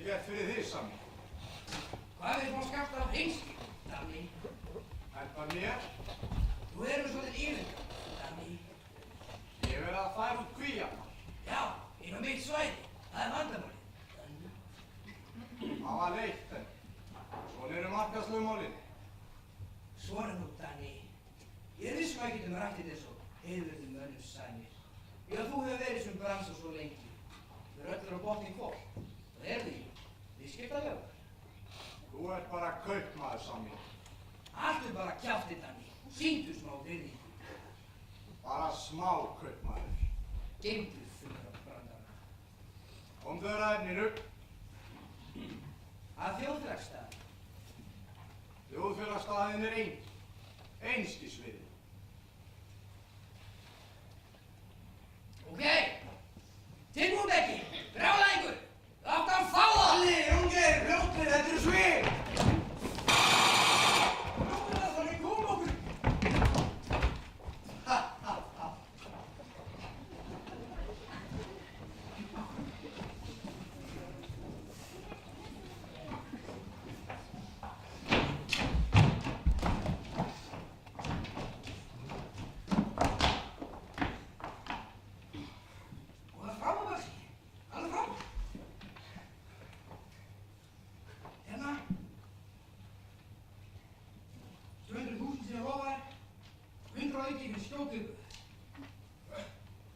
gert fyrir þig, Sammi? Hvað er svona skaptar af hreinskip, Danni? Helpa mér? Þú erum svolítið ílendar, Danni. Ég verið að færa út kvíja. Já, ég inn á mitt svæði. Það er vandamálið. Það var leitt, en svona eru markaðslögmálin. Svona nú, Danni. Ég er vissum að getum rætt þetta eins og heiðvirðum mönnum sænir. Já, þú hefur verið sem bransa svo lengi. Þau eru öllur á botni hvort. Það er því. Viðskiptalög. Þú ert bara kaupmaður, Sammi. Allt er bara kjáftið, Danni. Sýndu smá virðingu. Bara smá kaupmaður. Geymdu fullra brandara. Komdu ræðnir upp. Að þjóðfélagsstað. Þjóðfélagsstaðin er einskisviði. Ok, tilbúin ekki, brjálæðingur, látt hann fá það! Alli, Jóngeir, fljóttir, þetta eru svið! Fljóttir það þannig, kom okkur!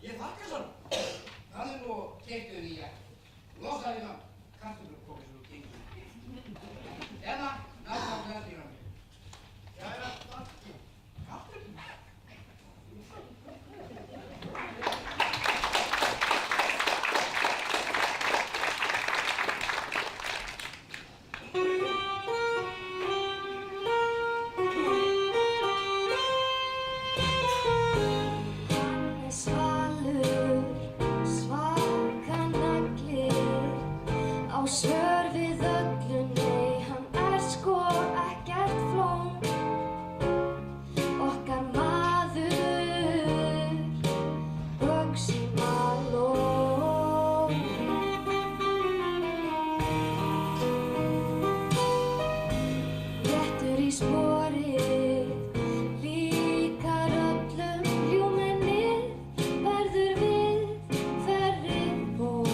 Ég þakka svona. Það er nú keyptuð í jakk. Losaði ná kartöflupokið sem þú gengur. Hérna, náttúrulega glæðir hann. Jæja, takk. Kartöflur? Svör við öllu, nei, hann er sko ekkert flón. Okkar maður, Bugsy Malone. Réttur í sporið, líkar öllum ljúmennið, verður við ferri bón.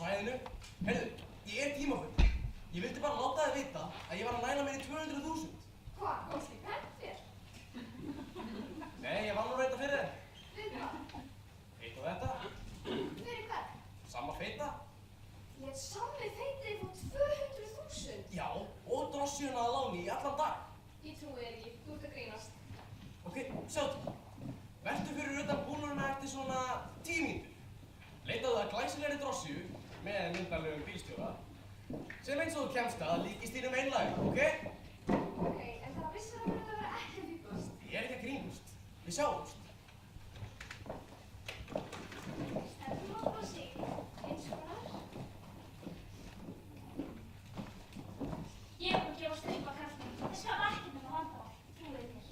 svæðinu. Heyrðu, ég er tímafull. Ég vildi bara láta þið vita að ég var að næla mér í 200.000. Hvað, komst þið penn þér? Nei, ég vann nú reynda fyrir þér. Við hvað? Hitt og þetta. Fyrir hvern? Sama feita. Lét Sammi feitið fór 200.000? Já, og drossíuna að láni í allan dag. Ég trúi þér ekki, þú ert að grínast. Ok, sjáðu. Vertu fyrir utan búnurna eftir svona 10 mínútur. Leitaðu að glæsilegri drossíu með myndarlegum bílstjóra sem eins og þú kemst að líkist þínum einlagi, ok? Ok, en það vissir að þetta vera ekki að fýblast. Ég er ekki að grínast. Við sjáumst. En þú mátt bara sig, eins konar. Ég er búin að gefast upp á kallinu. Það skapar ekkert nema vandamál, trúið mér.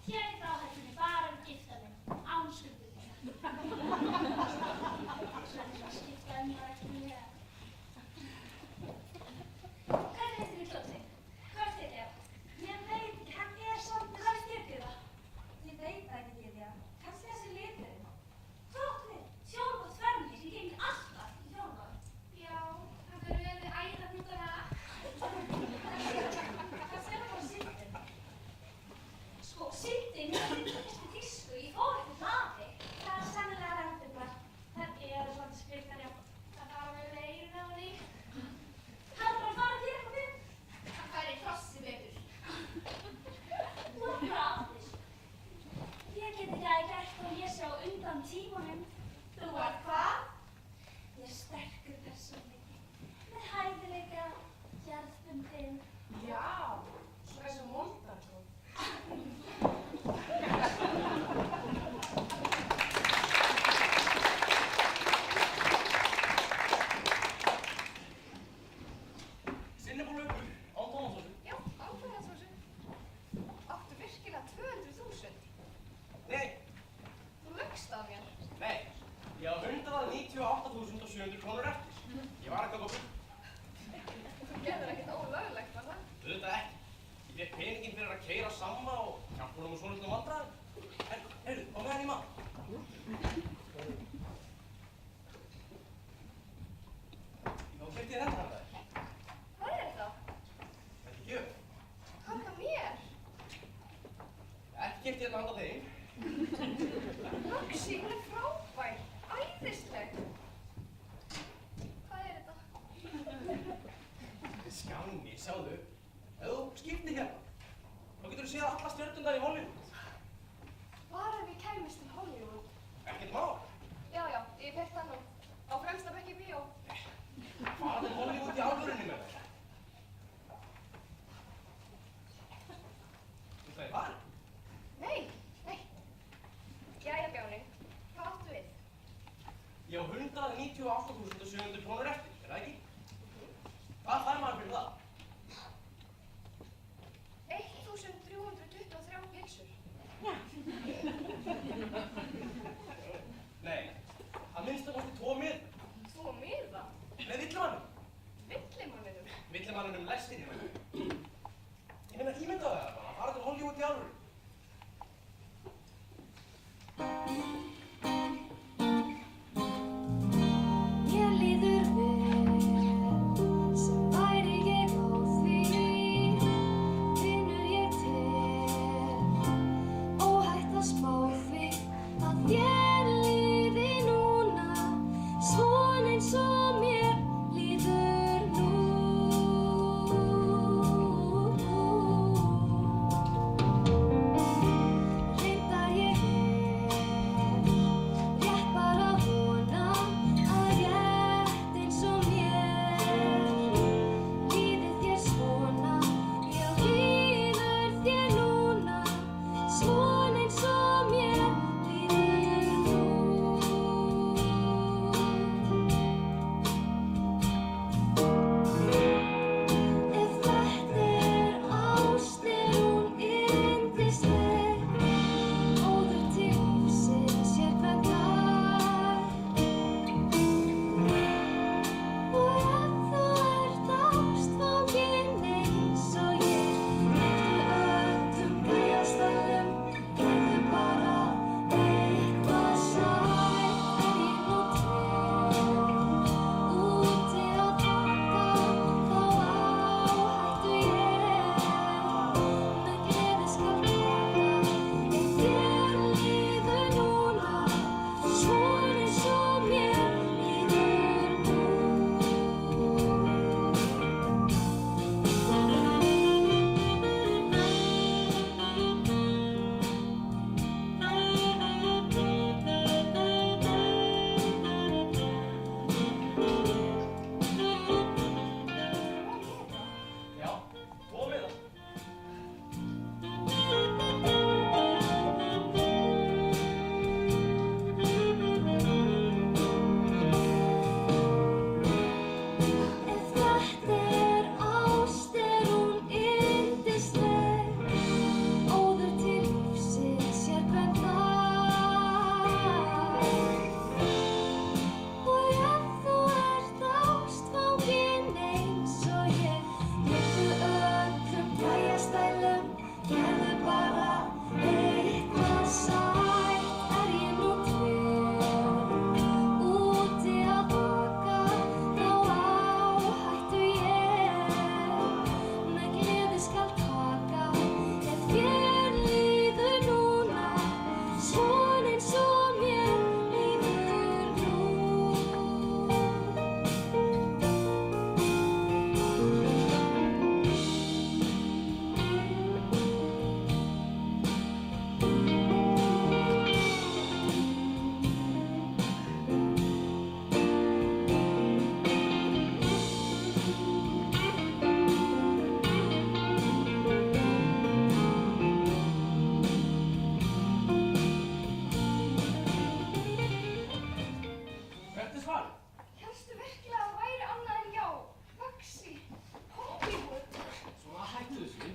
Hér í fráhættunni bara gifta mig, án skuldbindinga. Svo skiptaði mér ekki mjög. Hvað heitir þið Tóti? Hvað er þið það? Ég veit ekki, hann er samt. Hvað er þér Gyða? Ég veit það ekki Gyðja. Kannski þessi liturinn. Hvað áttu við? Sjónvarp þverrni sem gengir alltaf í sjónvarp. Já, það verður við æða út af það. Kannski er það bara síldin. Sko, síldin er myndist í tísku í fórhættu hlaði. Það er sennilega rendurnar. Það eru svona skriftar, já. Það fara með eyrun á henni. Það bara fara að gera eitthvað við. Það færi krossi betur. Þú er bara aftur. Ég get ekki að gert og ég sé á undan tímanum. Þú ert hvað? Ég er sterkur persónuleiki. Með hæfileika, jarðbundin. Já, svona eins og Montalvo. Sinnebólu, án tómatsósu. Já, ákveðansósu. Áttu virkilega 200.000? Nei, Þú lögst á mér. nei. Ég á 198.700 krónur eftir. Ég var að kaupa bíl. Þú gerðir ekkert ólöglegt, var það? Auðvitað ekki. Ég fékk peninginn fyrir að keyra Samma og hjálpa honum úr svolítlum vandræðum. En, heyrðu, á meðan í mat. Þá keypti ég þetta handa þér. Hvað er þetta? Þetta er gjöf. Handa mér? Ekki keypti ég þetta handa þeim. Roxy, hún er frábær. Æðisleg. Hvað er þetta? Þetta er skanni, sjáðu. Ef þú skiptir hérna, þá getur þú séð alla stjörnurnar í Hollywood. Bara ef ég kæmist til Hollywood. Ekkert mál. Já, ég hef heyrt það nú. Á fremsta bekk í bíó. Fara til Hollywood í alvörunni með þér. Þú það er farið? Nei. Jæja, Bjáni. Hvað áttu við? Ég á 198.700 krónur eftir, er það ekki? Hvað fær maður fyrir það? 1.323 pylsur. Nei, að minnsta kosti 2 miða. 2 miða? Með villimannum. Villimanninum? Villimannunum lestinni með þau. Ég nefnir ímyndaðu það bara, að fara til Hollywood í alvöru. Mér líður vel sem væri ég á því. Finnur ég til óhætt að spá því að þér líði núna svona eins og mér líður nú. Reyndar ég rétt bara að vona að rétt eins og mér líði þér svona. Já, líður þér núna svona eins og mér líður nú. Reyndar ég rétt bara að vona að rétt eins og mér líði þér svona. Já, líður þér núna svona eins og mér líður nú. Haldtu virkilega að það væri annað en já, Baxi, Hollywood? Svona hættu þessu.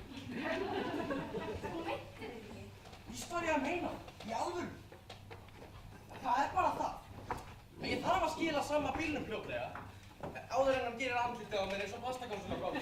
Þú meintir þig ekki. Víst var ég að meina, í alvöru. Það er bara það. Ég þarf að skila sama bílnum fljótlega, áður en hann gerir andlitið á mér eins og pastakonsun á gátt.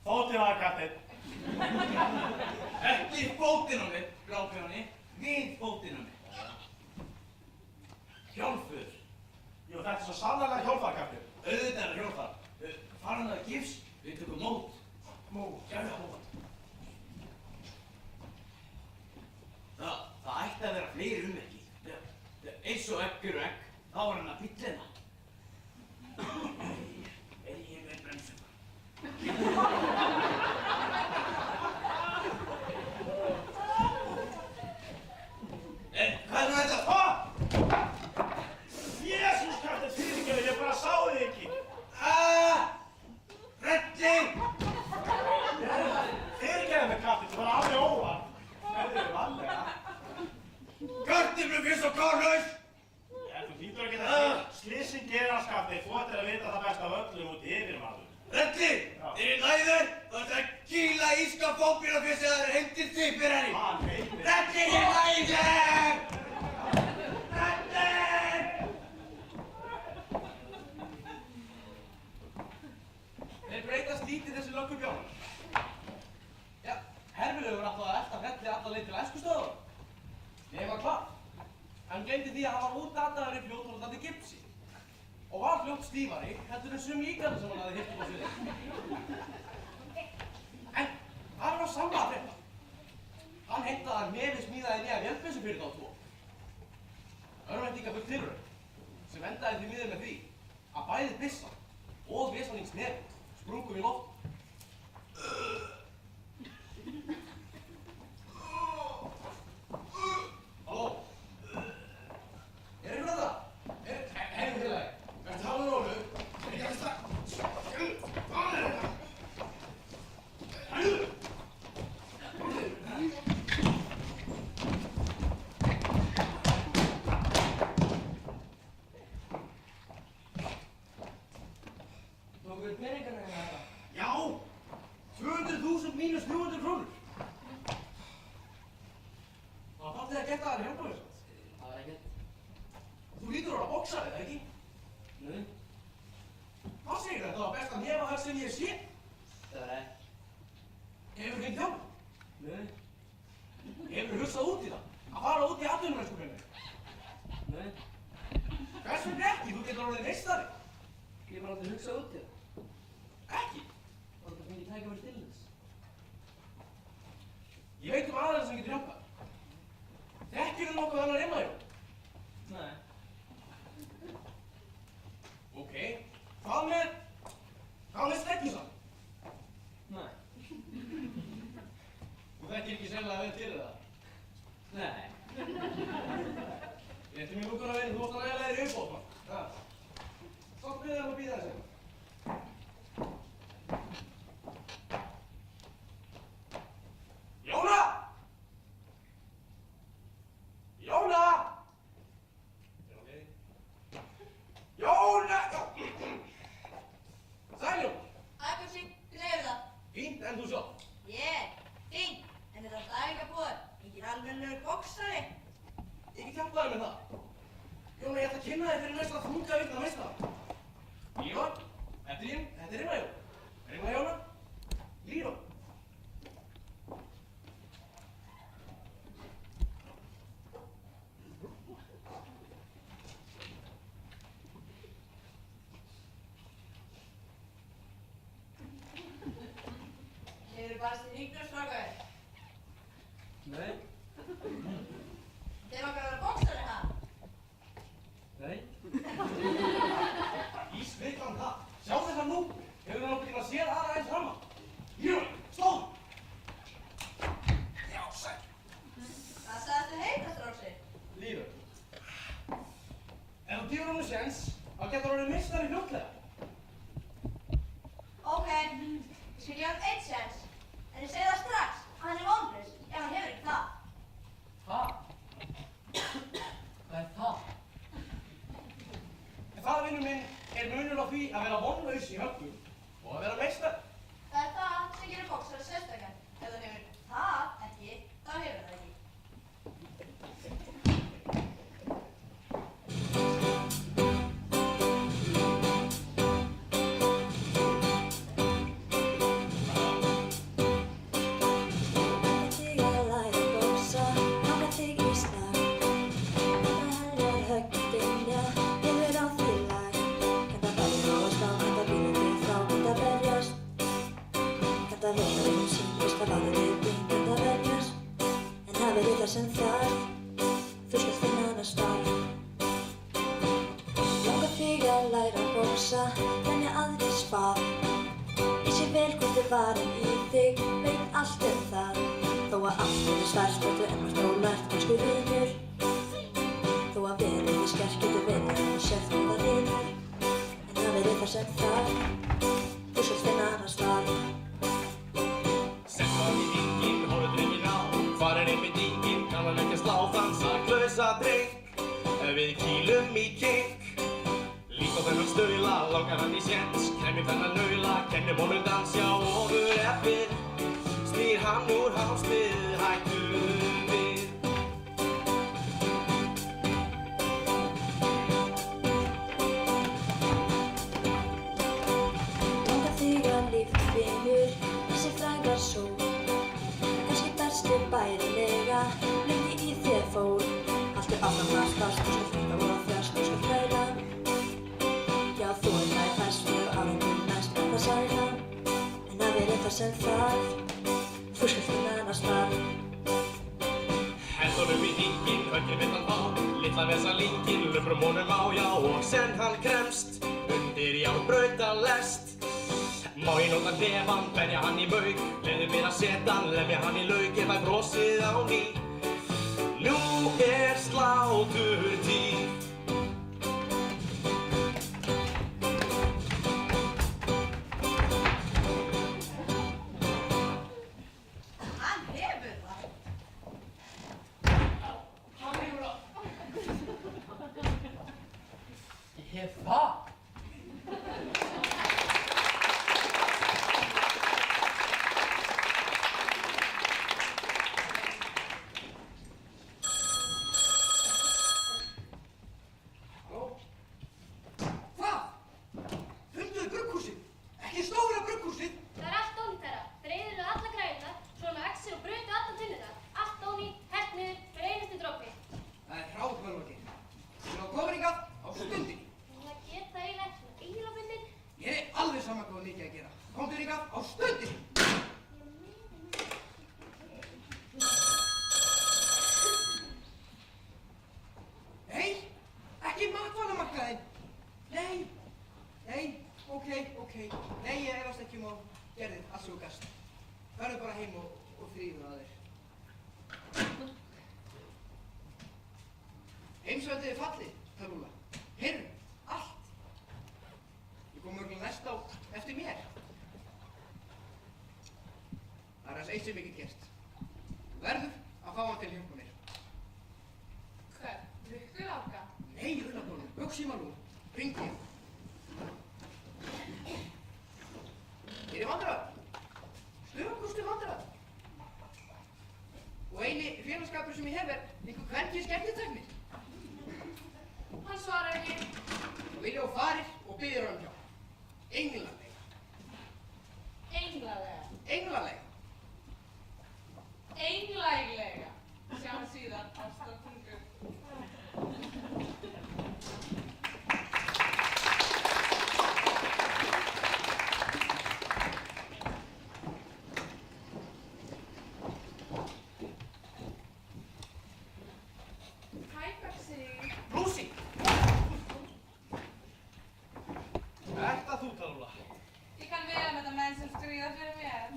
Fótinn var kattinn. Ekki fótinn á mér, Grábjóni. Við fótinn á mér. Hjálpur. Jú, þetta er svo sannarlega hjálpar, kattinn. Auðvitað er hjálpar. Faran það gifs, við tökum mót. Mót? Já, mót. Það ætti að vera fleiri ummerki. Eins og eggur og egg, þá var hann að bíllina. Er ég með bremsum? Hvað er þetta? Jesús, kattinn, fyrirgefðu, ég bara sá þig ekki. Reddi! Fyrirgefðu mig, kattinn, þú var alveg óvart. Herðu, varlega. Kartöflufjus og kárlaus! Þú hlýtur að geta því. Slysing gerast, kattinn, þú ættir að vita það best af öllum út yfirmaður. Reddi! Þeir eru næður, þú ættir að kýla íska fókbílafjus eða það er heimtir tipir henni. Hann heitir. Reddi er næður! Reddi! Þeir breytast lítið þessi löggubjónar. Já, Herfilegur átti að elta Reddi alla leið til æskustöðar. Ég var klart. Hann gleymdi því að hann var útdataður í fljótholdandi gipsi. Og var fljótt stífari, heldur en sum líkarnir sem hann hafði hirt upp á sviðinu. En það var samla að frétta. Hann heimtaði að Nefi smíðaði nýja vélbyssu fyrir þá tvo. Örvæntingafull tilraun, sem endaði því miður með því að bæði byssan og vesalings Nefi sprungum í loft. Halló? Er ykkur að það? Herri félagi, verður hálfur rólu? Er ekki að strax? Hvað er þetta? Nóguður peningarna eða þetta? Já! 200.000 mínus 300 krónur. Það var þið að geta það hjálpa þér. Það var ekkert. Þú lítur að vera boxari, eða ekki? Nei. Hvað segir þetta? Það var best að nefa þar sem ég sé. Það var ekki. Hefur þú fengið þjálf? Nei. Hefur þú hugsað út í það? Að fara út í atvinnumennskufinni? Nei. Hvers vegna ekki? Þú getur orðið meistari. Ég var aldrei hugsað út í það. Ekki? Það var þetta fengið tækifæri til þess. Ég veit aðeins sem getur hjálpað. Þekkir þú nokkuð annar heimahjól? Nei. Ok. Hvað með Steggisan? Nei. Þú þekkir ekki sennilega vel til það? Nei. Rétti mér lúkuna veginn, þú átt að ræða þér í uppbót, mann. Samt við erum að bíða þessi. Jóna! Jóna! Er hún leiði? Jóna! Sæljón! Ægursi, hvernig hefur það? Fínt, en þú sjálf? Ég, fínt, en þetta er æfingabúður. fannst þið hringur, strákar? Nei. Þið langar að vera boxari, ha? Nei. Ís, veit hann það. Sjá þessa nú. Hefur hann nokkuð tíma séð aðra eins framma? Jú, stóð! Já, sæl. Hvað sagðist þið heita, stráksi? Lífur. Ef þú gefur honum séns, þá getur hann orðið meistari fljótlega. Ok, ég skal gefa hann einn séns. En ég segi það strax að hann er vonlaus ef hann hefur ekki það. Það? Hvað er það? Það, vinnur minn, er munur á því að vera vonlaus í höggum og að vera meistari. Það er það sem gerir boxara sérstakann. Ef þú hefur það ekki, þá hefur það ekki. Sem þarf, þú skalt finna hana starf. Langar þig að læra að boxa, þannig aðrir spað. Ég sé vel hvort þið varum í þig, veit allt það. Þó að allt svært, þú enn varst ólært, kannski vinur. Þó að verið þið skert, getur verið að þú sért það vinur. En það verið það sem þarf, þú skalt finna hana starf. Sett það í hringinn, horfðu drenginn á, hvar er einbeitingin? Kann hann ekki að slá þann saklausa dreng? Við kýlum í kink. Líkt á þennan staula, langar hann í séns. Kæmir þennan naula, kennir honum dans, já ofur eppir. Snýr hann úr hálsnið, hættur við. Langar þig að lífið vinur, þessi fræga sól. Kannski berstu bærilega, lengi í þér fór. Haltu áfram að stast, þú skalt finna og þjast, þú skalt hræla. Já, þú nær fæst og árangur næst með það sæla. En það verið það sem þarf, þú skalt finna hana starf. Hendunum í hringinn, höggið vill hann fá. Litla vesalinginn, löfrum honum á, já, og sen hann kremst undir járnbrautarlest. Má ég nota hnefann, berja hann í mauk, leiðu mér að setja hann, lemja hann í lauk ef að brosið á ný. Nú er sláturtíð. Hann hefur það. Hann hefur það. Ég hef það. Heimsveldið er fallið, Tarúla. Heyrðu, allt. Ég kom mörgulega næst á eftir mér. Það er aðeins eitt sem ég get gert. Þú verður að fá hann til að hjálpa mér. Hvern? Rukkuláka? Nei, Unnabólu, Buxímalú, hringið. Ég er í vandræðum. Stöðugustu vandræðum. Og eini félagskapur sem ég hef er einhver kvenkyns skemmtiteknir. Hann svarar ekki. Þú vilja og farir og biður hann hjá. Englalega. Englalega. Englalega. Englæglega. Sjáum síðan, ástatungu. þetta menn sem stríða fyrir mér.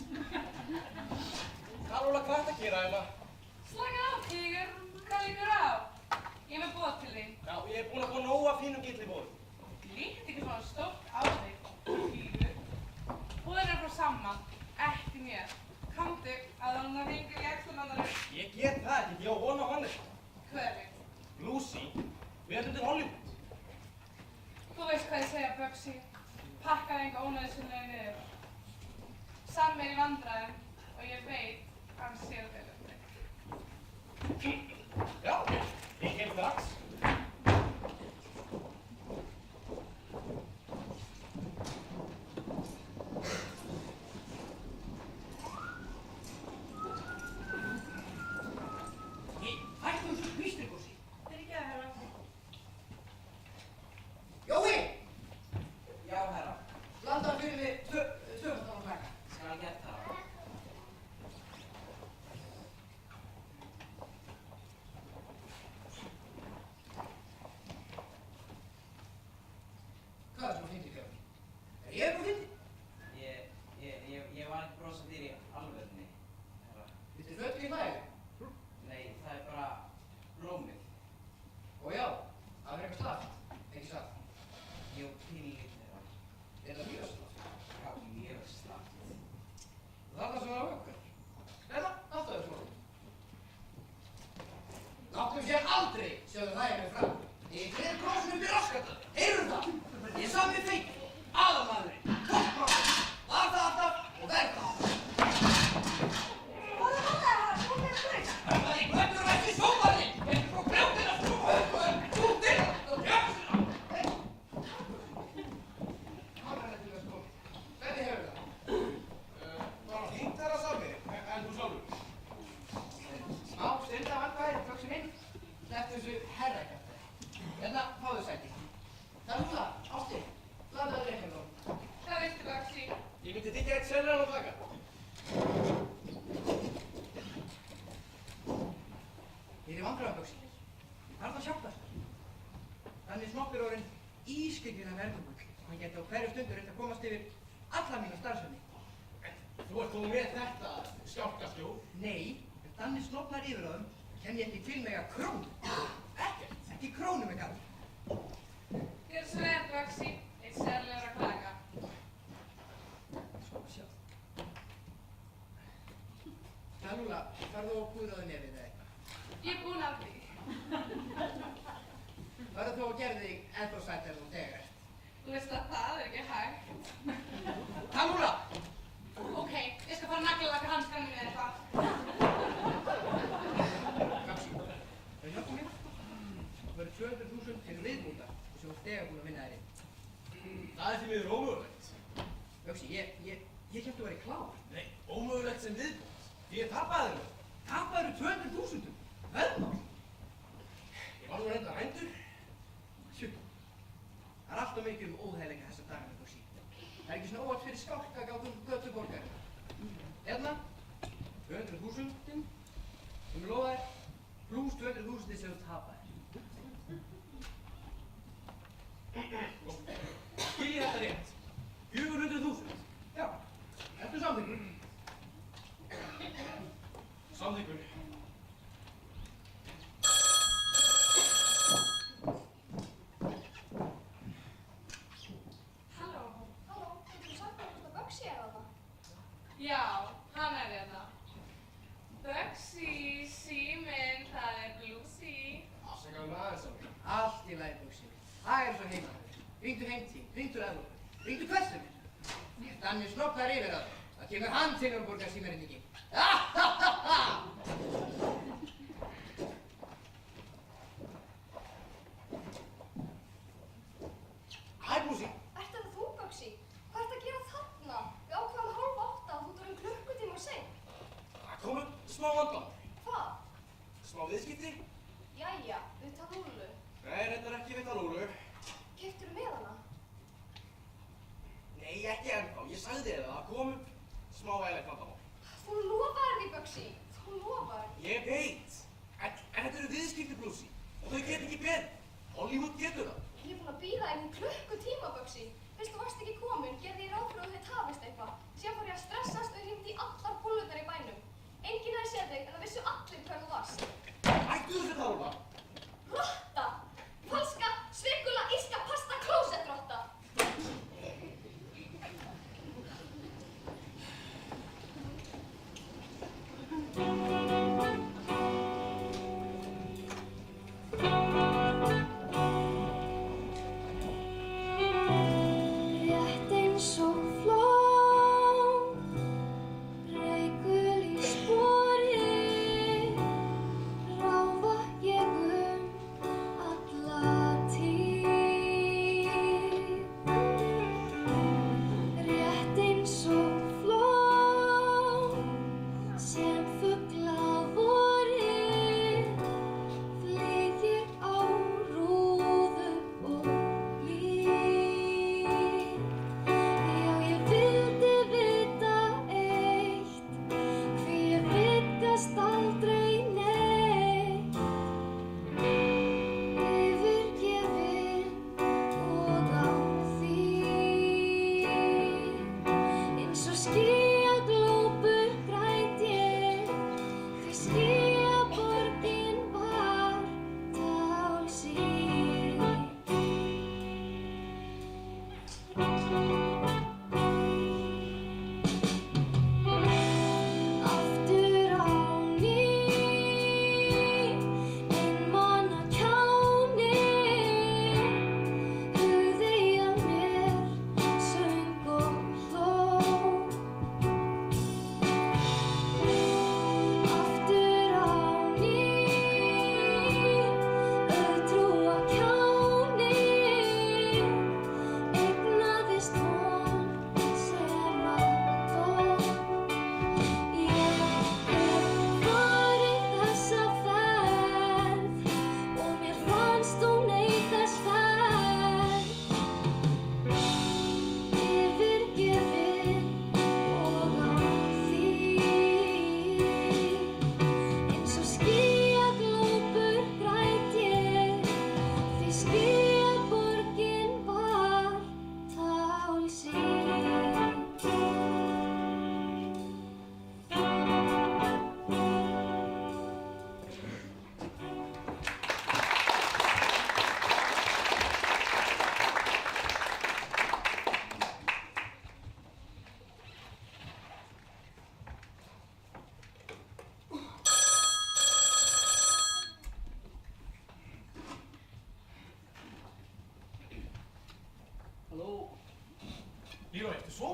Kalóla, hvað ertu að gera hérna? Slaka á, Tígur. Hvað líkur á? Ég er með boð til þín. Já, ég er búinn að fá nóg af fínum gillibóðum. Líkt ekki svona stórt á þig, Tígur. Boðin er frá Samman, ekki mér. Komdu að hann hringir í æxlunandarum. Ég get það ekki, ég á von á hann. Hverri? Lucy, við ætlum til Hollywood. Þú veist hvað ég segja, Bugsy. Pakkaði enga ónæðisynlega niður. Sam er í vandræðum og ég veit hann sér vel um þig. Já, ég kem strax. Hættu þessu hvístrikossi. Fyrirgefðu, herra. Jói! Já, herra. Blandaðu fyrir mig tvöfaldan á klaka. Skal gert það. Hvað er svona fyndið, Björn? Er ég eitthvað fyndið? Ég var ekki brosa þér í alvörni, herra. Viltu föttu í hlæðu? Nei, það er bara blómið. Og já, það verður eitthvað slaft, ekki satt. Jú, pínlítið, herra. Er það mjög slaft? Já, mjög slagt. Þarna sem það var okkur. Hérna, alltaf er svona. Láttum sér aldrei sjáðu hlæði mig fram. Ég greið krossinu upp í raskata. Heyrðu það? Ég sá mér feik. Aðalmaðurinn. Toppmaðurinn. Var það alltaf og verð það. Hvað er það? Hvað er það? Það er í göttur ekki sóparinn. Ég er frá brjótinn að skrúfa. Þú dyrra. Þú djöfsina. Hvað er þetta til þess komið? Hvernig hefur það? Bara fínt þar að sami, en þú sjálfur. Smá stunda vandværi, flöksin minn. Slepptu þessu herrakæftæði. Hérna, fáðu sæti. Það er það, Ásti. Blandaðu reikningum. Hvað veistu, Bugsy? Ég myndi þykja eitt seljan á taka. Ég er í vandræðum, Bugsy. Það er það að hjálpa þér. Þannig Snopp er orðinn ískyggilega verðugur. Hann geti á hverju stundu reynt að komast yfir alla mína starfsemi. Þú ert þó með þetta skjálkaskjól. Nei, ef Danni Snoppnar yfir á þeim, kem ég ekki til mig að krónu. Ekkert, ekki krónu mig galt. Gjörðu svo vel, Bugsy. Eitt sérlegur að klaka. Sko, sjá. Talúla, farðu og púðraðu nefið eða eitthvað. Ég er búin að því. Farðu þó að gera þig ennþá sætt en þú þegar ert. Þú veist að það er ekki hægt. Talúla! Ok, ég skal fara að naglalaka hanskanum við eitthvað. Bugsy, þau hjálpa mér. Það verður 200.000 til viðbúta og sem þú þegar búin að vinna þér inn. Það er því miður ómögulegt. Bugsy, ég hélt þú væri klár. Nei, ómögulegt sem viðbútt. Því ég tapaði þér. Tapaður 200.000? Veðmál? Ég var nú reynda hændur. Sjú, það er alltaf mikið óþægileika þessa dagana, Bugsy. Það er ekki svona óvart fyrir skálkagátum götuborgar. Hérna, 200.000 sem ég lofa þér, pluss 200.000 sem þú tapaðir. Skil ég þetta rétt? 400.000. Já, ertu samþykkur? Samþykkur. Halló, getur þú sagt mér hvort að Bugsy er þarna? Já, hann er hérna. Bugsy, síminn, það er Lucy. Afsakaðu með aðeins á mig. Allt í lagi, Bugsy. Það er svo heimahöfður. Ringdu heim til, ringdu Evrópu, ringdu hversu mér. Ef Danni Snoppnar yfir það, þá kemur hann til að borga símarinningi. Hæ, Lucy. Ert þetta þú, Bugsy? Hvað ertu að gera þarna? Við ákveðum 7:30 og þú ert orðinn klukkutíma seint. Það kom upp smá vandamál. Hvað? Smá viðskipti? Jæja, við Talúlu. Nei, reyndar ekki við Talúlu. Keyptirðu með hana? Nei, ekki ennþá. Ég sagði þér það kom upp smá vægilegt vandamál. Þú lofaðir því, Bugsy. Þú lofaðir. Ég veit. En þetta eru viðskipti, Lucy. Og þau get ekki beðið. Hollywood getur það. Ég er búin að bíða einhvern klukkutíma, Bugsy. Fyrst þú varst ekki komin, gerði ég ráð fyrir að þau tafist eitthvað.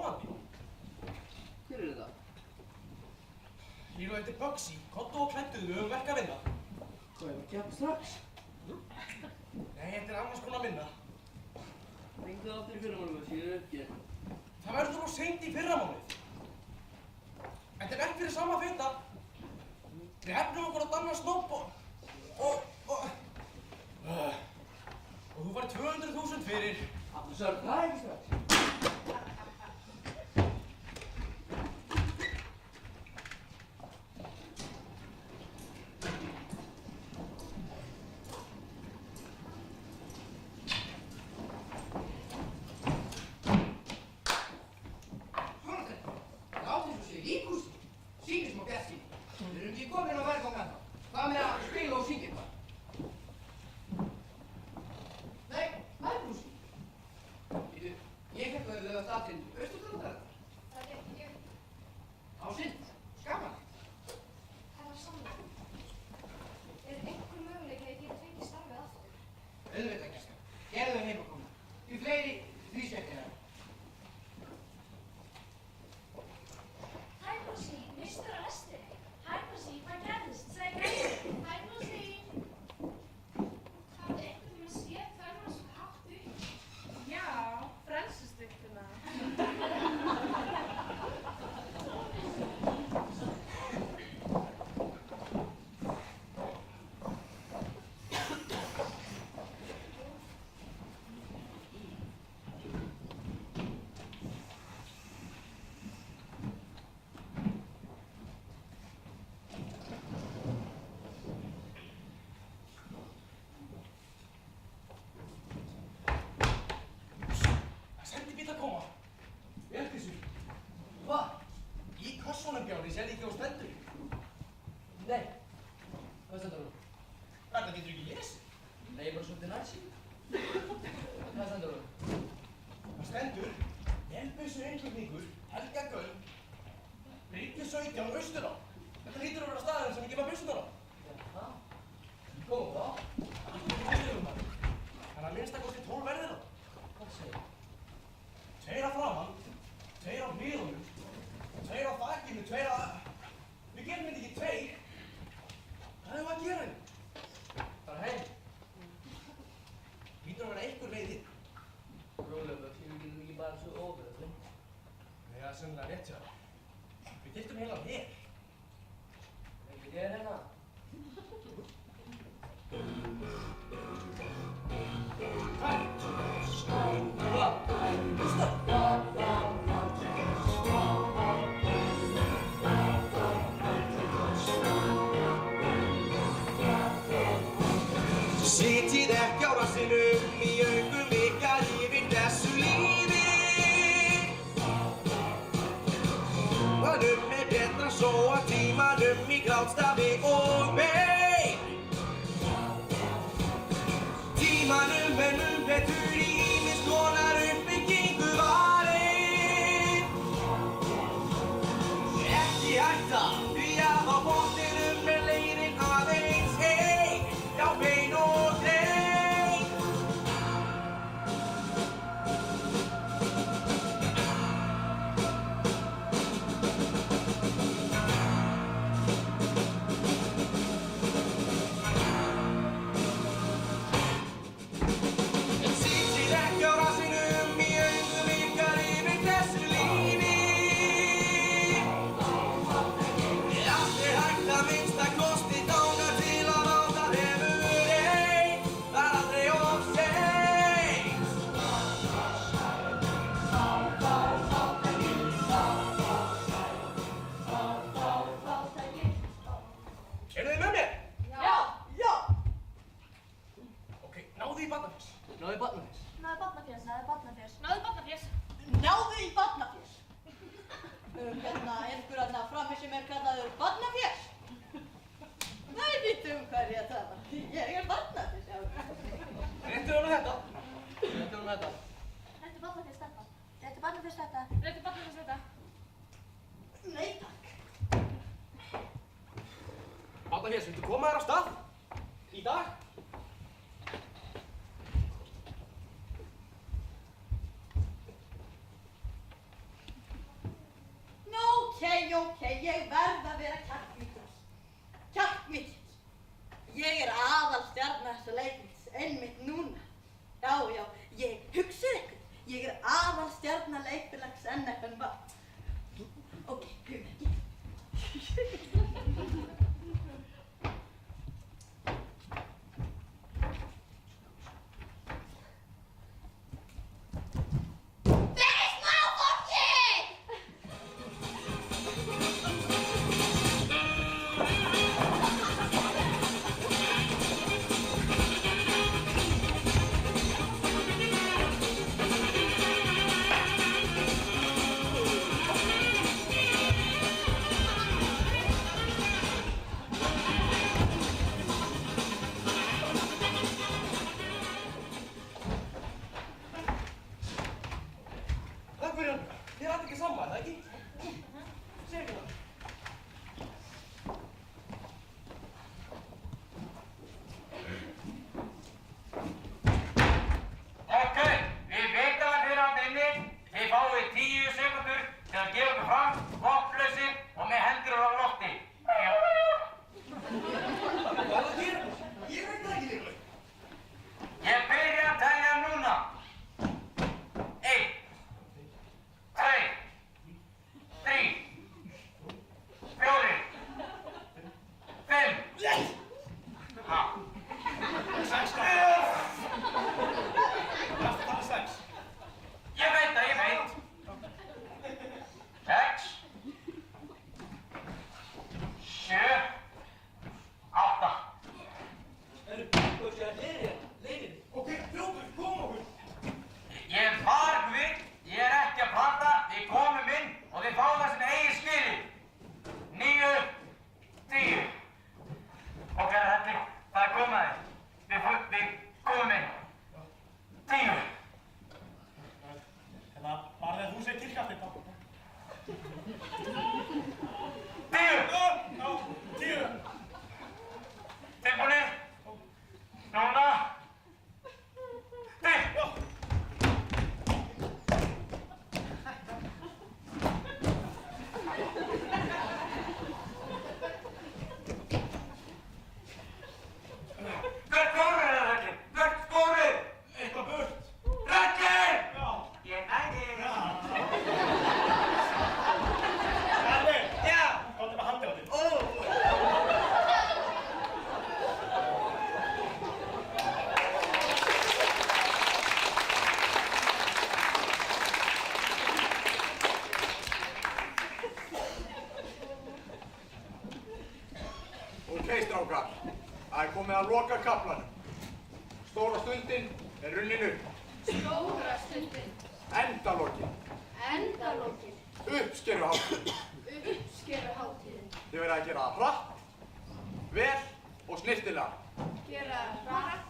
sofandi. Hver er þetta? Ég og þetta er Bugsy. Kottu og klædduðu, við höfum verk að vinna. Hvað er það að keppa strax? Nei, þetta er annars konar vinna. Ringdu það aftur í fyrramálið með síður uppgerð. Það verður svo seint í fyrramálið. Þetta er verk fyrir sama fita. Við hefnum okkur að danna snopp og þú fær 200.000 fyrir. Aftur sör, það er ekki strax. Ég sé ekki á stendur. Nei. Hvað stendur hún? Þetta getur ekki lesið. Nei, ég er bara svolítið nærsýn. Hvað stendur hún? Það stendur Vélbyssu innflutningur, Helga Göng, Bryggju 17, Austurá. Þetta hlýtur að vera staðurinn sem ég gefa byssunar á. Jaha. Góð þá. Þannig að minnst að kosti 12 verðir á. Hvað segir þú? 2 á framan, 2 á hliðunum, 2 á þakinu, 2 á... Við gerum þetta ekki 2. Hvað hefur að gera hérna? Bara heim. Hlýtur að vera einhver leið inn. Rólega, við getum ekki bara svo óverðið. Nei, það er sennilega rétt hjá þér. Við giltum heila hér. Ekki þér hérna? Sitjið ekki á rassinum í augum ykkar yfir þessu lífi. Mannum er betra svo að tímanum í grátstafi og mein. Tímanum er nú betur í ýmis konar uppbyggingu varin. Ekki hætta því að á botninum er leiðin aðeins heim. Já, bein og grein. Sitjið ekki á rassinum í augum ykkar yfir þessu lífi. Allt er hægt að minnsta kosti þangað til að láta hefur ein. Það er aldrei of seint. Eruð þið með mér? Já! Já! Ok, náðu í barnafjós. Náðu í barnafjós. Náðu barnafjós, náðu barnafjós. Náðu barnafjós. Náðu í barnafjós. Hérna er einhver aðna frammi sem er kallaður barnafjós. Nei, vitum hvað ég tala. Ég er barnafjós, já. Réttu honum þetta. Réttu honum þetta. Þetta er barnafjós þetta. Þetta er barnafjós þetta. Þetta er barnafjós þetta. Nei, takk. Barnafjós, viltu koma þér á stað? Í dag? ég verð að vera kjarkmikill. Kjarkmikill. Ég aðalstjarna þessa leikrit, einmitt núna. Já, ég hugsið ykkur. Ég aðalstjarna leikfélags NFNV. Ok, ekki. strákar. Það komið að loka kaflanum. Stóra stundin runnin upp. Stóra stundin. Endalokin. Endalokin. Uppskeruhátíðin. Uppskeruhátíðin. Þið verið að gera það hratt, vel og snyrtilega. Gera hratt,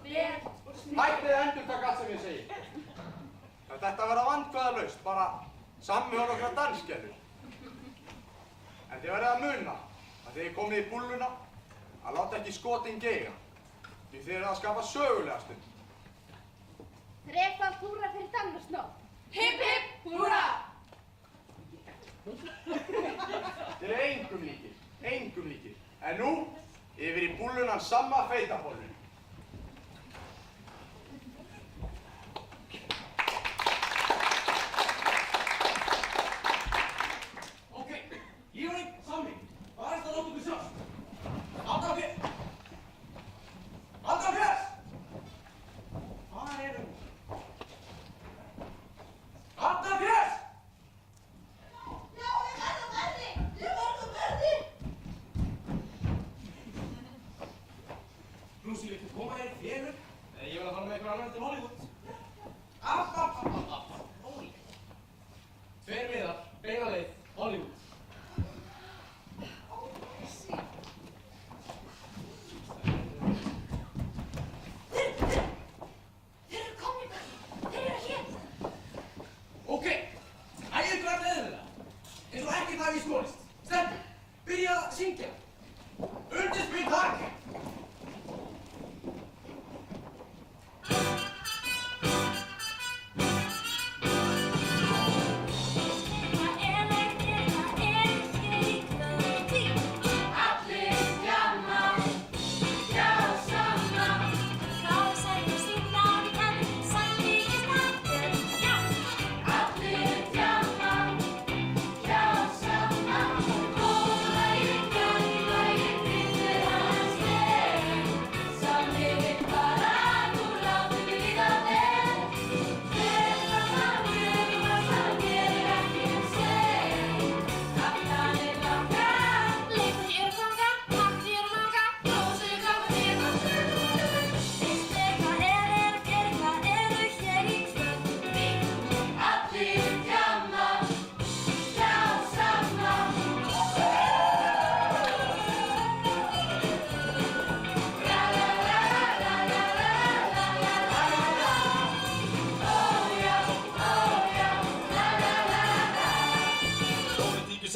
vel og snyrtilega. Hættið að endurtaka allt sem ég segi. Þetta verða vandkvæðalaust, bara samhjón okkar danskelur. En þið verið að muna að þið komið í búlluna að láta ekki skotin geiga. Því þið eruð að skapa sögulega stund. Þrefald húrra fyrir Dannarsnótt. Hipp hipp húrra! Þið eru engum líkir, engum líkir. En nú yfir í búllunan samma feitabollun. Ok, ég og einn samling. Hvað er þetta að láta okkur sjást? Allra fyrst! Allra fyrst! Hvað erum við? Allra fyrst! Já, við verðum verði! Við verðum verði! Rúsíli,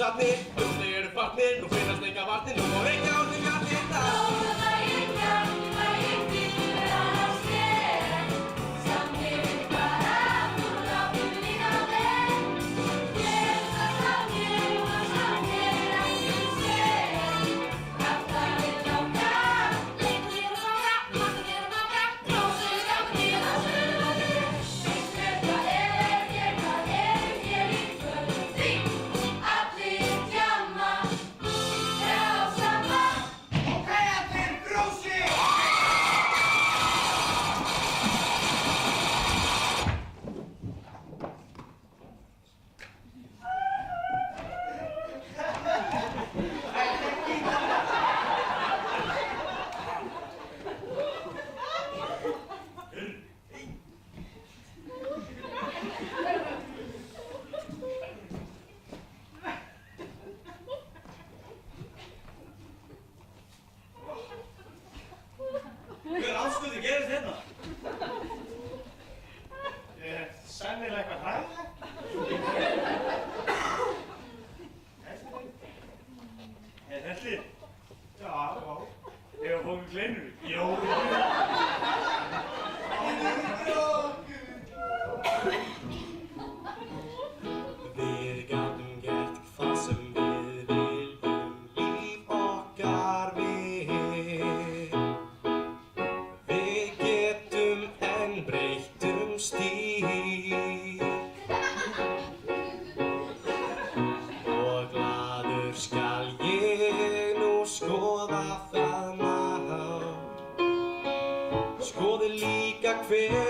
satnir, ljósleg eru farnir, nú finnast enga varnir, nú má reykja á því allir það. Góða daginn, gamli daginn, hvítur annars ég, samlífið bara, þú láttu líða vel. Ég það mér og það mér ekki sér, kraftaðir ganga, leikur og ganga, maður og ganga, tróðsir ganga til að sögja þér. Veist mér hvað eru hér í kvöld, því allir djamma, já sama. Ok, allir brósi! Hver andskoti gerist hérna? Sennilega eitthvað hræðilegt. Helli? Já. Hefur fókum kleinur? Jó. Við gátum gert hvað sem við viljum, líf okkar við. Við getum enn breytt stíl. Og glaður skal ég nú skoða það mál. Skoði líka hver